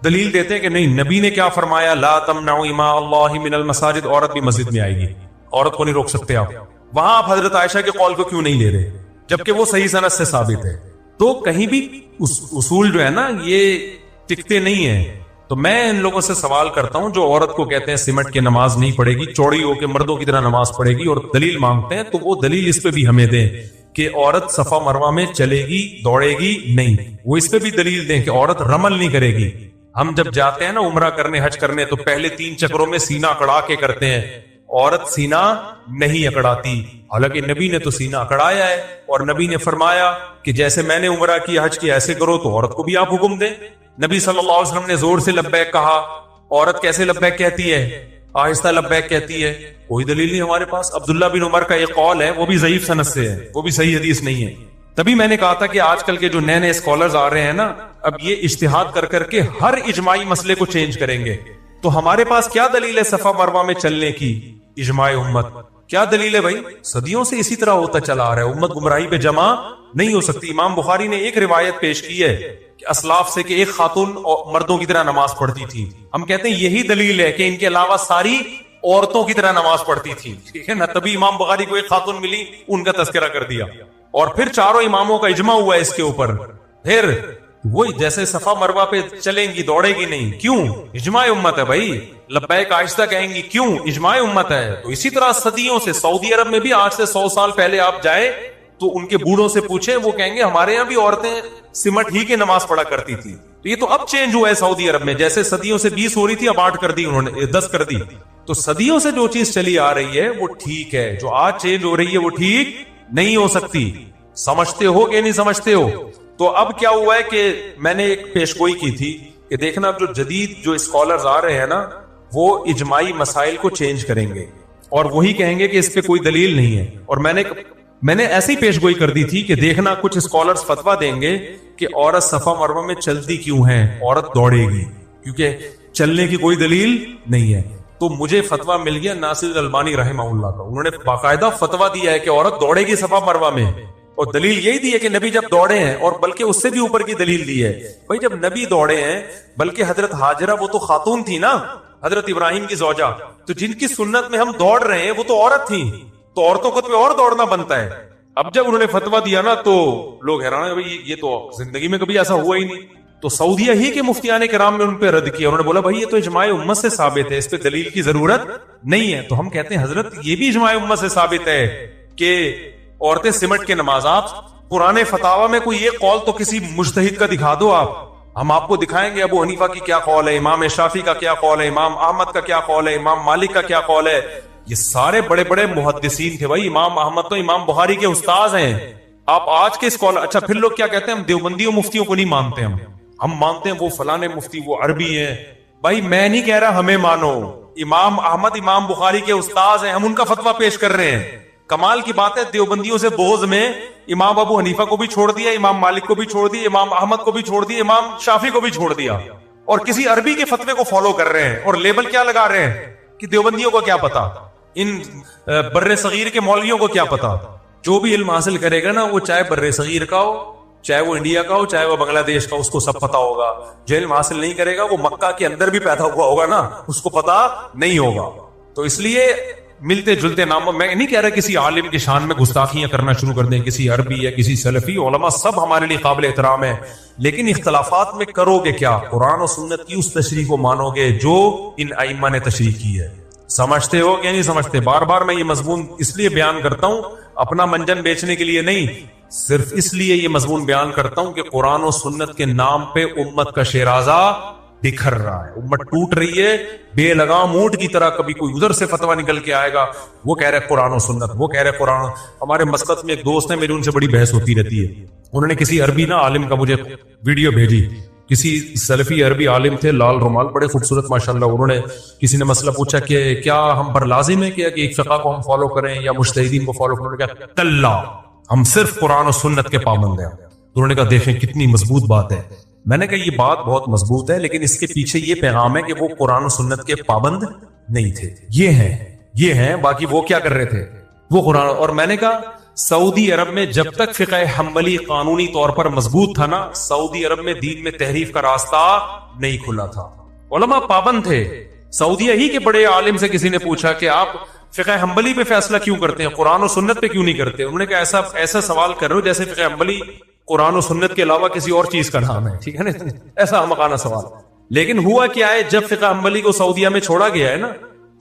دلیل دیتے کہ نہیں، نبی نے کیا فرمایا، لا تمنعوا اماء اللہ من المساجد، عورت بھی مسجد میں آئے گی، عورت کو نہیں روک سکتے آپ. وہاں آپ حضرت عائشہ کے قول کو کیوں نہیں لے رہے جبکہ وہ صحیح سند سے ثابت ہے؟ تو کہیں بھی اصول جو ہے نا یہ ٹکتے نہیں ہیں. تو میں ان لوگوں سے سوال کرتا ہوں جو عورت کو کہتے ہیں سمٹ کے نماز نہیں پڑھے گی، چوڑی ہو کے مردوں کی طرح نماز پڑھے گی، اور دلیل مانگتے ہیں، تو وہ دلیل اس پہ بھی ہمیں دیں کہ عورت صفا مروہ میں چلے گی، دوڑے گی نہیں. وہ اس پہ بھی دلیل دیں کہ عورت رمل نہیں کرے گی. ہم جب جاتے ہیں نا عمرہ کرنے، حج کرنے، تو پہلے 3 چکروں میں سینہ اکڑا کے کرتے ہیں. عورت سینہ نہیں اکڑاتی، حالانکہ نبی نے تو سینہ اکڑایا ہے، اور نبی نے فرمایا کہ جیسے میں نے عمرہ کیا، حج کیا، ایسے کرو. تو عورت کو بھی آپ حکم دیں. نبی صلی اللہ علیہ وسلم نے زور سے لبیک کہا، عورت کیسے لبیک کہتی ہے؟ آہستہ لبیک کہتی ہے. کوئی دلیل نہیں ہمارے پاس. عبداللہ بن عمر کا ایک قول ہے، وہ بھی ضعیف سند سے ہے، وہ بھی صحیح حدیث نہیں ہے. تبھی میں نے کہا تھا کہ آج کل کے جو نئے نئے اسکالرز آ رہے ہیں نا، اب یہ اجتہاد کر کر کے ہر اجماعی مسئلے کو چینج کریں گے. تو ہمارے پاس کیا دلیل ہے صفا مروہ میں چلنے کی؟ اجماع امت. کیا دلیل ہے بھائی؟ صدیوں سے اسی طرح ہوتا چلا آ رہا ہے. امت گمراہی پہ جمع نہیں ہو سکتی. امام بخاری نے ایک روایت پیش کی ہے کہ اسلاف سے کہ ایک خاتون مردوں کی طرح نماز پڑھتی تھی. ہم کہتے ہیں یہی دلیل ہے کہ ان کے علاوہ ساری عورتوں کی طرح نماز پڑھتی تھی. ٹھیک ہے نا؟ تبھی امام بخاری کو ایک خاتون ملی، ان کا تذکرہ کر دیا. اور پھر چاروں اماموں کا اجماع ہوا ہے اس کے اوپر. پھر وہی جیسے صفا مروہ پہ چلیں گی، دوڑے گی نہیں. کیوں؟ اجماع امت ہے بھائی. لبیک آہستہ کہیں گی، کیوں؟ اجماع امت ہے. تو اسی طرح صدیوں سے سعودی عرب میں بھی آج سے 100 سال پہلے آپ جائیں تو ان کے بوڑھوں سے پوچھیں، وہ کہیں گے ہمارے یہاں بھی عورتیں سمٹ ہی کے نماز پڑھا کرتی تھی. تو یہ تو اب چینج ہوا ہے سعودی عرب میں. جیسے صدیوں سے 20 ہو رہی تھی، اب 8 کر دی انہوں نے، 10 کر دی. تو صدیوں سے جو چیز چلی آ رہی ہے وہ ٹھیک ہے، جو آج چینج ہو رہی ہے وہ ٹھیک نہیں ہو سکتی. سمجھتے ہو کہ نہیں سمجھتے ہو؟ تو اب کیا ہوا ہے کہ میں نے ایک پیشگوئی کی تھی کہ دیکھنا اب جو جدید جو اسکالرز آ رہے ہیں نا، وہ اجماعی مسائل کو چینج کریں گے اور وہی کہیں گے کہ اس پہ کوئی دلیل نہیں ہے. اور میں نے ایسی پیشگوئی کر دی تھی کہ دیکھنا کچھ اسکالرز فتویٰ دیں گے کہ عورت صفا مروہ میں چلتی کیوں ہے، عورت دوڑے گی کیونکہ چلنے کی کوئی دلیل نہیں ہے. تو مجھے فتویٰ مل گیا ناصر الالبانی رحمہ اللہ کا. انہوں نے باقاعدہ فتویٰ دیا ہے کہ عورت دوڑے گی صفا مروہ میں، اور دلیل یہی دی ہے کہ نبی جب دوڑے ہیں، اور بلکہ اس سے بھی اوپر کی دلیل دی ہے. بھائی جب نبی دوڑے ہیں، بلکہ حضرت ہاجرہ وہ تو خاتون تھی نا، حضرت ابراہیم کی زوجہ، تو جن کی سنت میں ہم دوڑ رہے ہیں وہ تو عورت تھی. تو عورتوں کو تو اور دوڑنا بنتا ہے. اب جب انہوں نے فتویٰ دیا نا تو لوگ حیران ہیں، بھائی یہ تو زندگی میں کبھی ایسا ہوا ہی نہیں. تو سعودیہ ہی کے مفتیان کرام نے ان پہ رد کیا. انہوں نے بولا بھائی یہ تو اجماع امت سے ثابت ہے، اس پہ دلیل کی ضرورت نہیں ہے. تو ہم کہتے ہیں حضرت یہ بھی اجماع امت سے ثابت ہے کہ عورتیں سمٹ کے نماز. آپ قرآن فتاوی میں کوئی ایک قول تو کسی مجتہد کا دکھا دو. ہم آپ کو دکھائیں گے ابو حنیفہ کی کیا قول ہے، امام شافعی کا کیا قول ہے، امام احمد کا کیا قول ہے، امام مالک کا کیا قول ہے. یہ سارے بڑے بڑے محدثین تھے بھائی. امام احمد تو امام بخاری کے استاذ ہیں. آپ آج کے اسکالر، اچھا پھر لوگ کیا کہتے ہیں، ہم دیوبندیوں مفتیوں کو نہیں مانتے، ہم مانتے ہیں وہ فلانے مفتی وہ عربی ہیں. بھائی میں نہیں کہہ رہا ہمیں مانو، امام احمد امام بخاری کے استاذ ہیں، ہم ان کا فتویٰ پیش کر رہے ہیں. کمال کی بات ہے دیوبندیوں سے بغض میں امام ابو حنیفہ کو بھی چھوڑ دیا، امام مالک کو بھی چھوڑ دیا، امام احمد کو بھی چھوڑ دیا، امام شافعی کو بھی چھوڑ دیا، اور کسی عربی کے فتوے کو فالو کر رہے ہیں. اور لیبل کیا لگا رہے ہیں کہ دیوبندیوں کو کیا پتا، ان بر صغیر کے مولویوں کو کیا پتا. جو بھی علم حاصل کرے گا نا، وہ چاہے بر صغیر کا ہو، چاہے وہ انڈیا کا ہو، چاہے وہ بنگلہ دیش کا، اس کو سب پتا ہوگا. جو علم حاصل نہیں کرے گا وہ مکہ کے اندر بھی پیدا ہوا ہوگا نا، اس کو پتا نہیں ہوگا. تو اس لیے ملتے جلتے نام، میں نہیں کہہ رہا کسی عالم کی شان میں گستاخیاں کرنا شروع کر دیں، کسی عربی یا کسی سلفی. علماء سب ہمارے لیے قابل احترام ہے، لیکن اختلافات میں کرو گے کیا؟ قرآن و سنت کی اس تشریح کو مانو گے جو ان ائمہ نے تشریح کی ہے. سمجھتے ہو کہ نہیں سمجھتے؟ بار بار میں یہ مضمون اس لیے بیان کرتا ہوں، اپنا منجن بیچنے کے لیے نہیں، صرف اس لیے یہ مضمون بیان کرتا ہوں کہ قرآن و سنت کے نام پہ امت کا شیرازہ بکھر رہا ہے، امت ٹوٹ رہی ہے بے لگام اونٹ کی طرح. کبھی کوئی ادھر سے فتویٰ نکل کے آئے گا، وہ کہہ رہے قرآن و سنت، وہ کہہ رہے قرآن. ہمارے مسقط میں ایک دوست ہے میری، ان سے بڑی بحث ہوتی رہتی ہے. انہوں نے کسی عربی نا عالم کا مجھے ویڈیو بھیجی، کسی سلفی عربی عالم تھے، لال رومال، بڑے خوبصورت ماشاءاللہ. انہوں نے کسی نے مسئلہ پوچھا کہ کیا ہم پر لازم ہے کہ ایک فقہ کو ہم فالو کریں یا مجتہدین کو فالو کریں؟ کیا کلا، ہم صرف قرآن و سنت کے پابند ہیں. انہوں نے کہا دیکھیں کتنی مضبوط بات ہے. میں نے کہا یہ بات بہت مضبوط ہے، لیکن اس کے پیچھے یہ پیغام ہے کہ وہ قرآن و سنت کے پابند نہیں تھے. یہ ہیں باقی وہ کیا کر رہے تھے؟ وہ قرآن. اور میں نے کہا سعودی عرب میں جب تک فقہ حنبلی قانونی طور پر مضبوط تھا نا، سعودی عرب میں دین میں تحریف کا راستہ نہیں کھلا تھا. علماء پابند تھے. سعودیہ ہی کے بڑے عالم سے کسی نے پوچھا کہ آپ فقہ حنبلی پہ فیصلہ کیوں کرتے ہیں، قرآن و سنت پہ کیوں نہیں کرتے؟ انہوں نے کہا ایسا سوال کر رہے ہو جیسے فقہ حنبلی قرآن و سنت کے علاوہ کسی اور چیز کا نام ہے. ٹھیک ہے نا، ایسا احمقانہ سوال. لیکن ہوا کیا ہے، جب فقہ حنبلی کو سعودیہ میں چھوڑا گیا ہے نا،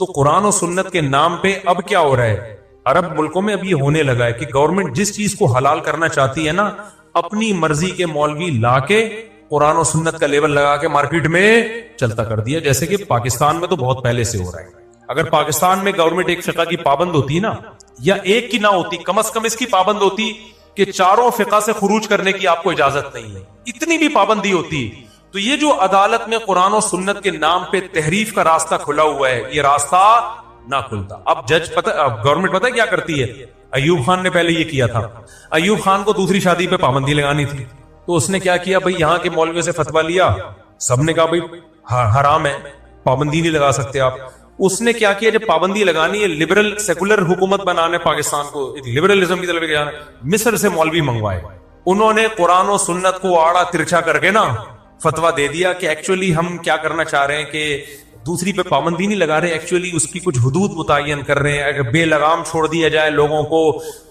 تو قرآن و سنت کے نام پہ اب کیا ہو رہا ہے، عرب ملکوں میں اب یہ ہونے لگا ہے کہ گورنمنٹ جس چیز کو حلال کرنا چاہتی ہے نا، اپنی مرضی کے مولوی لا کے قرآن و سنت کا لیبل لگا کے مارکیٹ میں چلتا کر دیا. جیسے کہ پاکستان میں تو بہت پہلے سے ہو رہا ہے. اگر پاکستان میں گورنمنٹ ایک فقہ کی پابند ہوتی نا، یا ایک کی نہ ہوتی، کم از کم اس کی پابند ہوتی کہ چاروں فقہ سے خروج کرنے کی آپ کو اجازت نہیں ہے، اتنی بھی پابندی ہوتی، تو یہ جو عدالت میں قرآن و سنت کے نام پہ تحریف کا راستہ کھلا ہوا ہے، یہ راستہ نہ کھلتا. اب جج اب گورنمنٹ پتہ کیا کرتی ہے، ایوب خان نے پہلے یہ کیا تھا. ایوب خان کو دوسری شادی پہ پابندی لگانی تھی, تو اس نے کیا کیا بھائی, یہاں کے مولویوں سے فتویٰ لیا, سب نے کہا بھائی حرام ہے, پابندی نہیں لگا سکتے آپ. اس نے کیا کیا, جب پابندی لگانی ہے, لبرل سیکولر حکومت بنانے پاکستان کو, ایک لبرلزم کی طرف جانا, مصر سے مولوی منگوائے. انہوں نے قرآن و سنت کو آڑا ترچھا کر کے نا فتویٰ دے دیا کہ ایکچولی ہم کیا کرنا چاہ رہے ہیں کہ دوسری پہ پابندی نہیں لگا رہے, ایکچولی اس کی کچھ حدود متعین کر رہے ہیں. اگر بے لگام چھوڑ دیا جائے لوگوں کو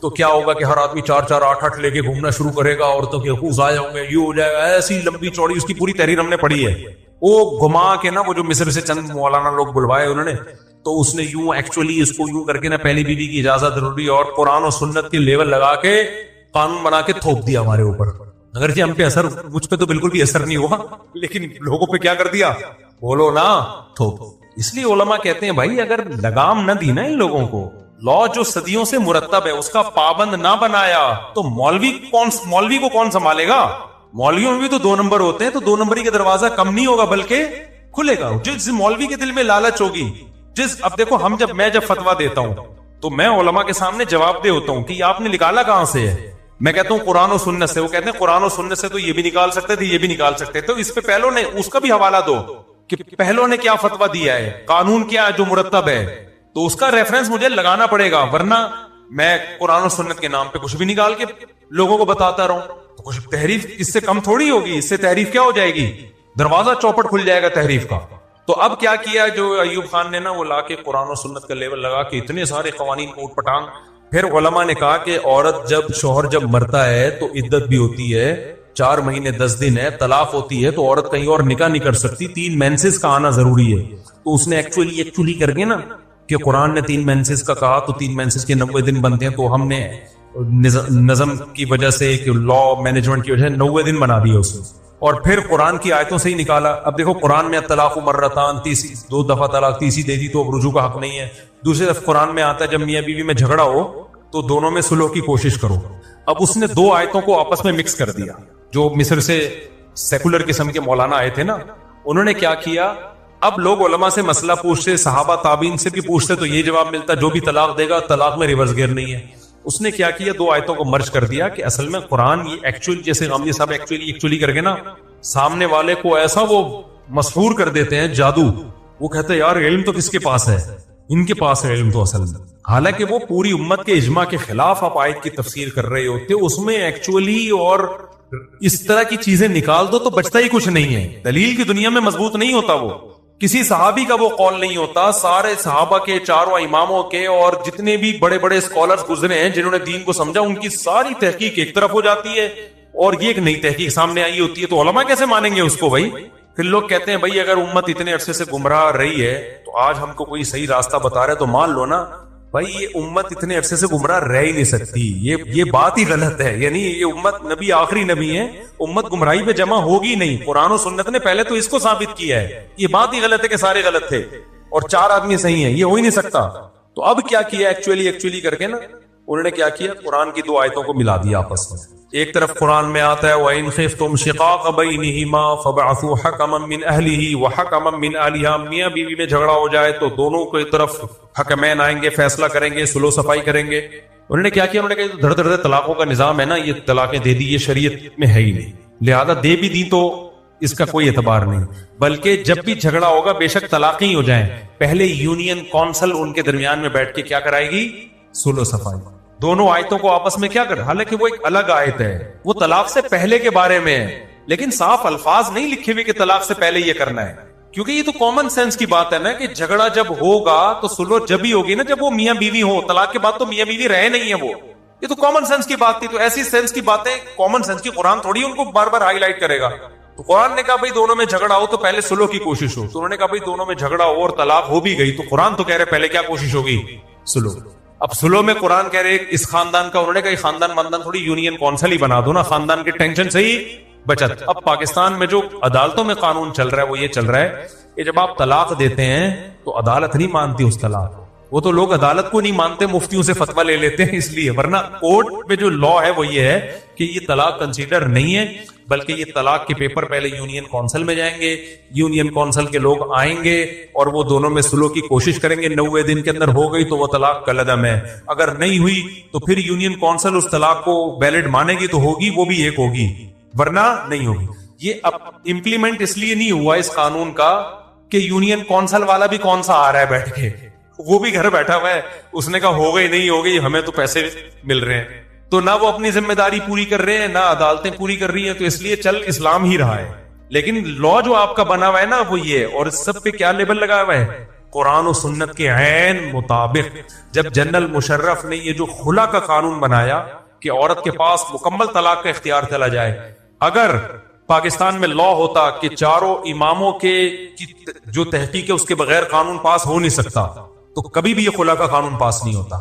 تو کیا ہوگا کہ ہر آدمی 4-4 8-8 لے کے گھومنا شروع کرے گا, عورتوں کے حقوق ضائع ہوں گے, یہ ہو جائے گا. ایسی لمبی چوڑی اس کی پوری تحریر ہم نے پڑھی ہے. وہ گھما کے نا, وہ جو مصر سے چند مولانا لوگ بلوائے انہوں نے, تو اس نے یوں ایکچولی اس کو یوں کر کے نا پہلی بیوی کی اجازت ضروری اور قرآن و سنت کی لیول لگا کے قانون بنا کے تھوپ دیا ہمارے اوپر. اگرچہ ہم پہ اثر, مجھ پہ تو بالکل بھی اثر نہیں ہوا, لیکن لوگوں پہ کیا کر دیا, بولو نا تھوپ. اس لیے علماء کہتے ہیں بھائی اگر لگام نہ دی نا ان لوگوں کو, لا جو صدیوں سے مرتب ہے اس کا پابند نہ بنایا, تو مولوی کو کون سنبھالے گا. مولویوں میں بھی تو 2 نمبر ہوتے ہیں, تو 2 نمبری کا دروازہ کم نہیں ہوگا بلکہ کھلے گا. جس مولوی کے دل میں لالچ ہوگی, اب دیکھو میں جب فتویٰ دیتا ہوں تو میں علماء کے سامنے جواب دے ہوتا ہوں کہ آپ نے نکالا کہاں سے ہے. میں کہتا ہوں قرآن و سنت سے, وہ کہتے ہیں قرآن و سنت سے تو یہ بھی نکال سکتے تھے, یہ بھی نکال سکتے. تو اس پہ پہلو نے اس کا بھی حوالہ دو کہ پہلو نے کیا فتویٰ دیا ہے, قانون کیا ہے جو مرتب ہے, تو اس کا ریفرنس مجھے لگانا پڑے گا, ورنہ میں قرآن و سنت کے نام پہ کچھ بھی نکال کے لوگوں کو بتاتا رہوں تو کچھ تحریف اس سے کم تھوڑی ہوگی. اس سے تحریف کیا ہو جائے گی, دروازہ چوپٹ کھل جائے گا تحریف کا. تو اب کیا کیا جو ایوب خان نے نا, وہ لا کے قرآن و سنت کا لیول لگا کے اتنے سارے قوانین اوٹ پٹانگ. پھر علماء نے کہا کہ عورت شوہر جب مرتا ہے تو عدت بھی ہوتی ہے, 4 مہینے 10 دن ہے, طلاق ہوتی ہے, تو عورت کہیں اور نکاح نہیں کر سکتی, 3 مینسز کا آنا ضروری ہے. تو اس نے ایکچولی کر کے نا کہ قرآن نے 3 مینسز کا کہا تو 3 مینسز کے 90 دن بنتے ہیں, تو ہم نے نظم کی وجہ سے, لا مینجمنٹ کی وجہ سے 90 دن بنا دیے اس نے, اور پھر قرآن کی آیتوں سے ہی نکالا. اب دیکھو قرآن میں طلاق مرتان, 2 دفعہ طلاق, تیسری دے دی تو اب رجوع کا حق نہیں ہے. دوسری طرف قرآن میں آتا ہے جب میاں بیوی میں جھگڑا ہو تو دونوں میں صلح کی کوشش کرو. اب اس نے 2 آیتوں کو آپس میں مکس کر دیا. جو مصر سے سیکولر قسم کے مولانا آئے تھے نا, انہوں نے کیا کیا, اب لوگ علماء سے مسئلہ پوچھتے, صحابہ تابعین سے بھی پوچھتے, تو یہ جواب ملتا جو بھی طلاق دے گا طلاق میں ریورس گیئر نہیں ہے. اس نے کیا کیا, 2 آیتوں کو مرج کر دیا کہ اصل میں قرآن یہ ایکچولی, جیسے غامدی صاحب ایکچولی کر کے نا سامنے والے کو ایسا وہ مسحور کر دیتے ہیں, جادو. وہ کہتے ہیں یار علم تو کس کے پاس ہے, ان کے پاس ہے علم تو اصل میں. حالانکہ وہ پوری امت کے اجماع کے خلاف آپ آیت کی تفسیر کر رہے ہوتے, اس میں ایکچولی اور اس طرح کی چیزیں نکال دو تو بچتا ہی کچھ نہیں ہے. دلیل کی دنیا میں مضبوط نہیں ہوتا, وہ کسی صحابی کا وہ قول نہیں ہوتا. سارے صحابہ کے, 4 اماموں کے, اور جتنے بھی بڑے بڑے اسکالرز گزرے ہیں جنہوں نے دین کو سمجھا, ان کی ساری تحقیق ایک طرف ہو جاتی ہے اور یہ ایک نئی تحقیق سامنے آئی ہوتی ہے. تو علماء کیسے مانیں گے اس کو بھائی. پھر لوگ کہتے ہیں بھائی اگر امت اتنے عرصے سے گمراہ رہی ہے تو آج ہم کو کوئی صحیح راستہ بتا رہا ہے تو مان لو نا بھائی, یہ امت اتنے عرصے سے گمراہ رہ ہی نہیں سکتی. یہ بات ہی غلط ہے. یعنی یہ امت, نبی آخری نبی ہے, امت گمراہی پہ جمع ہوگی نہیں. قرآن و سنت نے پہلے تو اس کو ثابت کیا ہے. یہ بات ہی غلط ہے کہ سارے غلط تھے اور 4 آدمی صحیح ہیں, یہ ہو ہی نہیں سکتا. تو اب کیا کیا ایکچولی کر کے نا, انہوں نے کیا کیا, قرآن کی 2 آیتوں کو ملا دیا آپس میں. ایک طرف قرآن میں آتا ہے وَإِنْ خِفْتُمْ شِقَاقَ بَيْنِهِمَا فَابْعَثُوا حَكَمًا مِّنْ أَهْلِهِ وَحَكَمًا مِّنْ أَهْلِهَا. میاں بیوی میں جھگڑا ہو جائے تو دونوں کی طرف حکمین آئیں گے, فیصلہ کریں گے, سلو صفائی کریں گے. انہوں نے کیا کیا, انہوں نے کہا دھڑ دھڑ طلاقوں کا نظام ہے نا, یہ طلاقیں دے دی, یہ شریعت میں ہے ہی نہیں, لہذا دے بھی دی تو اس کا کوئی اعتبار نہیں. بلکہ جب بھی جھگڑا ہوگا بے شک طلاقیں ہی ہو جائیں, پہلے یونین کونسل ان کے درمیان میں بیٹھ کے کیا کرائے گی, سلو صفائی. دونوں آیتوں کو آپس میں کیا کر, حالانکہ وہ ایک الگ آیت ہے, وہ طلاق سے پہلے کے بارے میں ہے, لیکن صاف الفاظ نہیں لکھے ہوئے کہ طلاق سے پہلے یہ کرنا ہے. کیونکہ یہ تو کامن سینس کی بات ہے نا کہ جھگڑا جب ہوگا تو سلو جب ہی ہوگی نا جب وہ میاں بیوی ہو. طلاق کے بعد تو میاں بیوی رہے نہیں ہے, وہ یہ تو کامن سینس کی بات تھی. تو ایسی سینس کی باتیں کامن سینس کی قرآن تھوڑی ان کو بار بار ہائی لائٹ کرے گا. تو قرآن نے کہا بھائی دونوں میں جھگڑا ہو تو پہلے سلو کی کوشش ہو. تو انہوں نے کہا بھائی دونوں میں جھگڑا ہو اور طلاق ہو بھی گئی تو قرآن تو کہہ رہے پہلے کیا کوشش ہوگی, سلو. اب سلو میں قرآن کہہ رہے اس خاندان کا, انہوں نے کہا خاندان ماندان تھوڑی یونین کونسل ہی بنا دو نا, خاندان کے ٹینشن سے ہی بچت. اب پاکستان میں جو عدالتوں میں قانون چل رہا ہے وہ یہ چل رہا ہے کہ جب آپ طلاق دیتے ہیں تو عدالت نہیں مانتی اس طلاق, وہ تو لوگ عدالت کو نہیں مانتے، مفتیوں سے فتویٰ لے لیتے ہیں اس لیے، ورنہ کورٹ میں جو لا ہے وہ یہ ہے کہ یہ طلاق کنسیڈر نہیں ہے، بلکہ یہ طلاق کے پیپر پہلے یونین کونسل میں جائیں گے، یونین کونسل کے لوگ آئیں گے اور وہ دونوں میں سلو کی کوشش کریں گے، 90 دن کے اندر ہو گئی تو وہ طلاق کالعدم ہے، اگر نہیں ہوئی تو پھر یونین کونسل اس طلاق کو ویلڈ مانے گی تو ہوگی، وہ بھی ایک ہوگی ورنہ نہیں ہوگی۔ یہ اب امپلیمنٹ اس لیے نہیں ہوا اس قانون کا کہ یونین کونسل والا بھی کون سا آ رہا ہے بیٹھ کے، وہ بھی گھر بیٹھا ہوا ہے، اس نے کہا ہو گئی نہیں ہو گئی، ہمیں تو پیسے مل رہے ہیں، تو نہ وہ اپنی ذمہ داری پوری کر رہے ہیں نہ عدالتیں پوری کر رہی ہیں، تو اس لیے چل اسلام ہی رہا ہے۔ لیکن لا جو آپ کا بنا ہوا ہے نا وہ یہ، اور اس سب پہ کیا لیبل لگا ہوا ہے؟ قرآن و سنت کے عین مطابق۔ جب جنرل مشرف نے یہ جو خلا کا قانون بنایا کہ عورت کے پاس مکمل طلاق کا اختیار چلا جائے، اگر پاکستان میں لا ہوتا کہ چاروں اماموں کے جو تحقیق ہے اس کے بغیر قانون پاس ہو نہیں سکتا، تو کبھی بھی یہ خلا کا قانون پاس نہیں ہوتا۔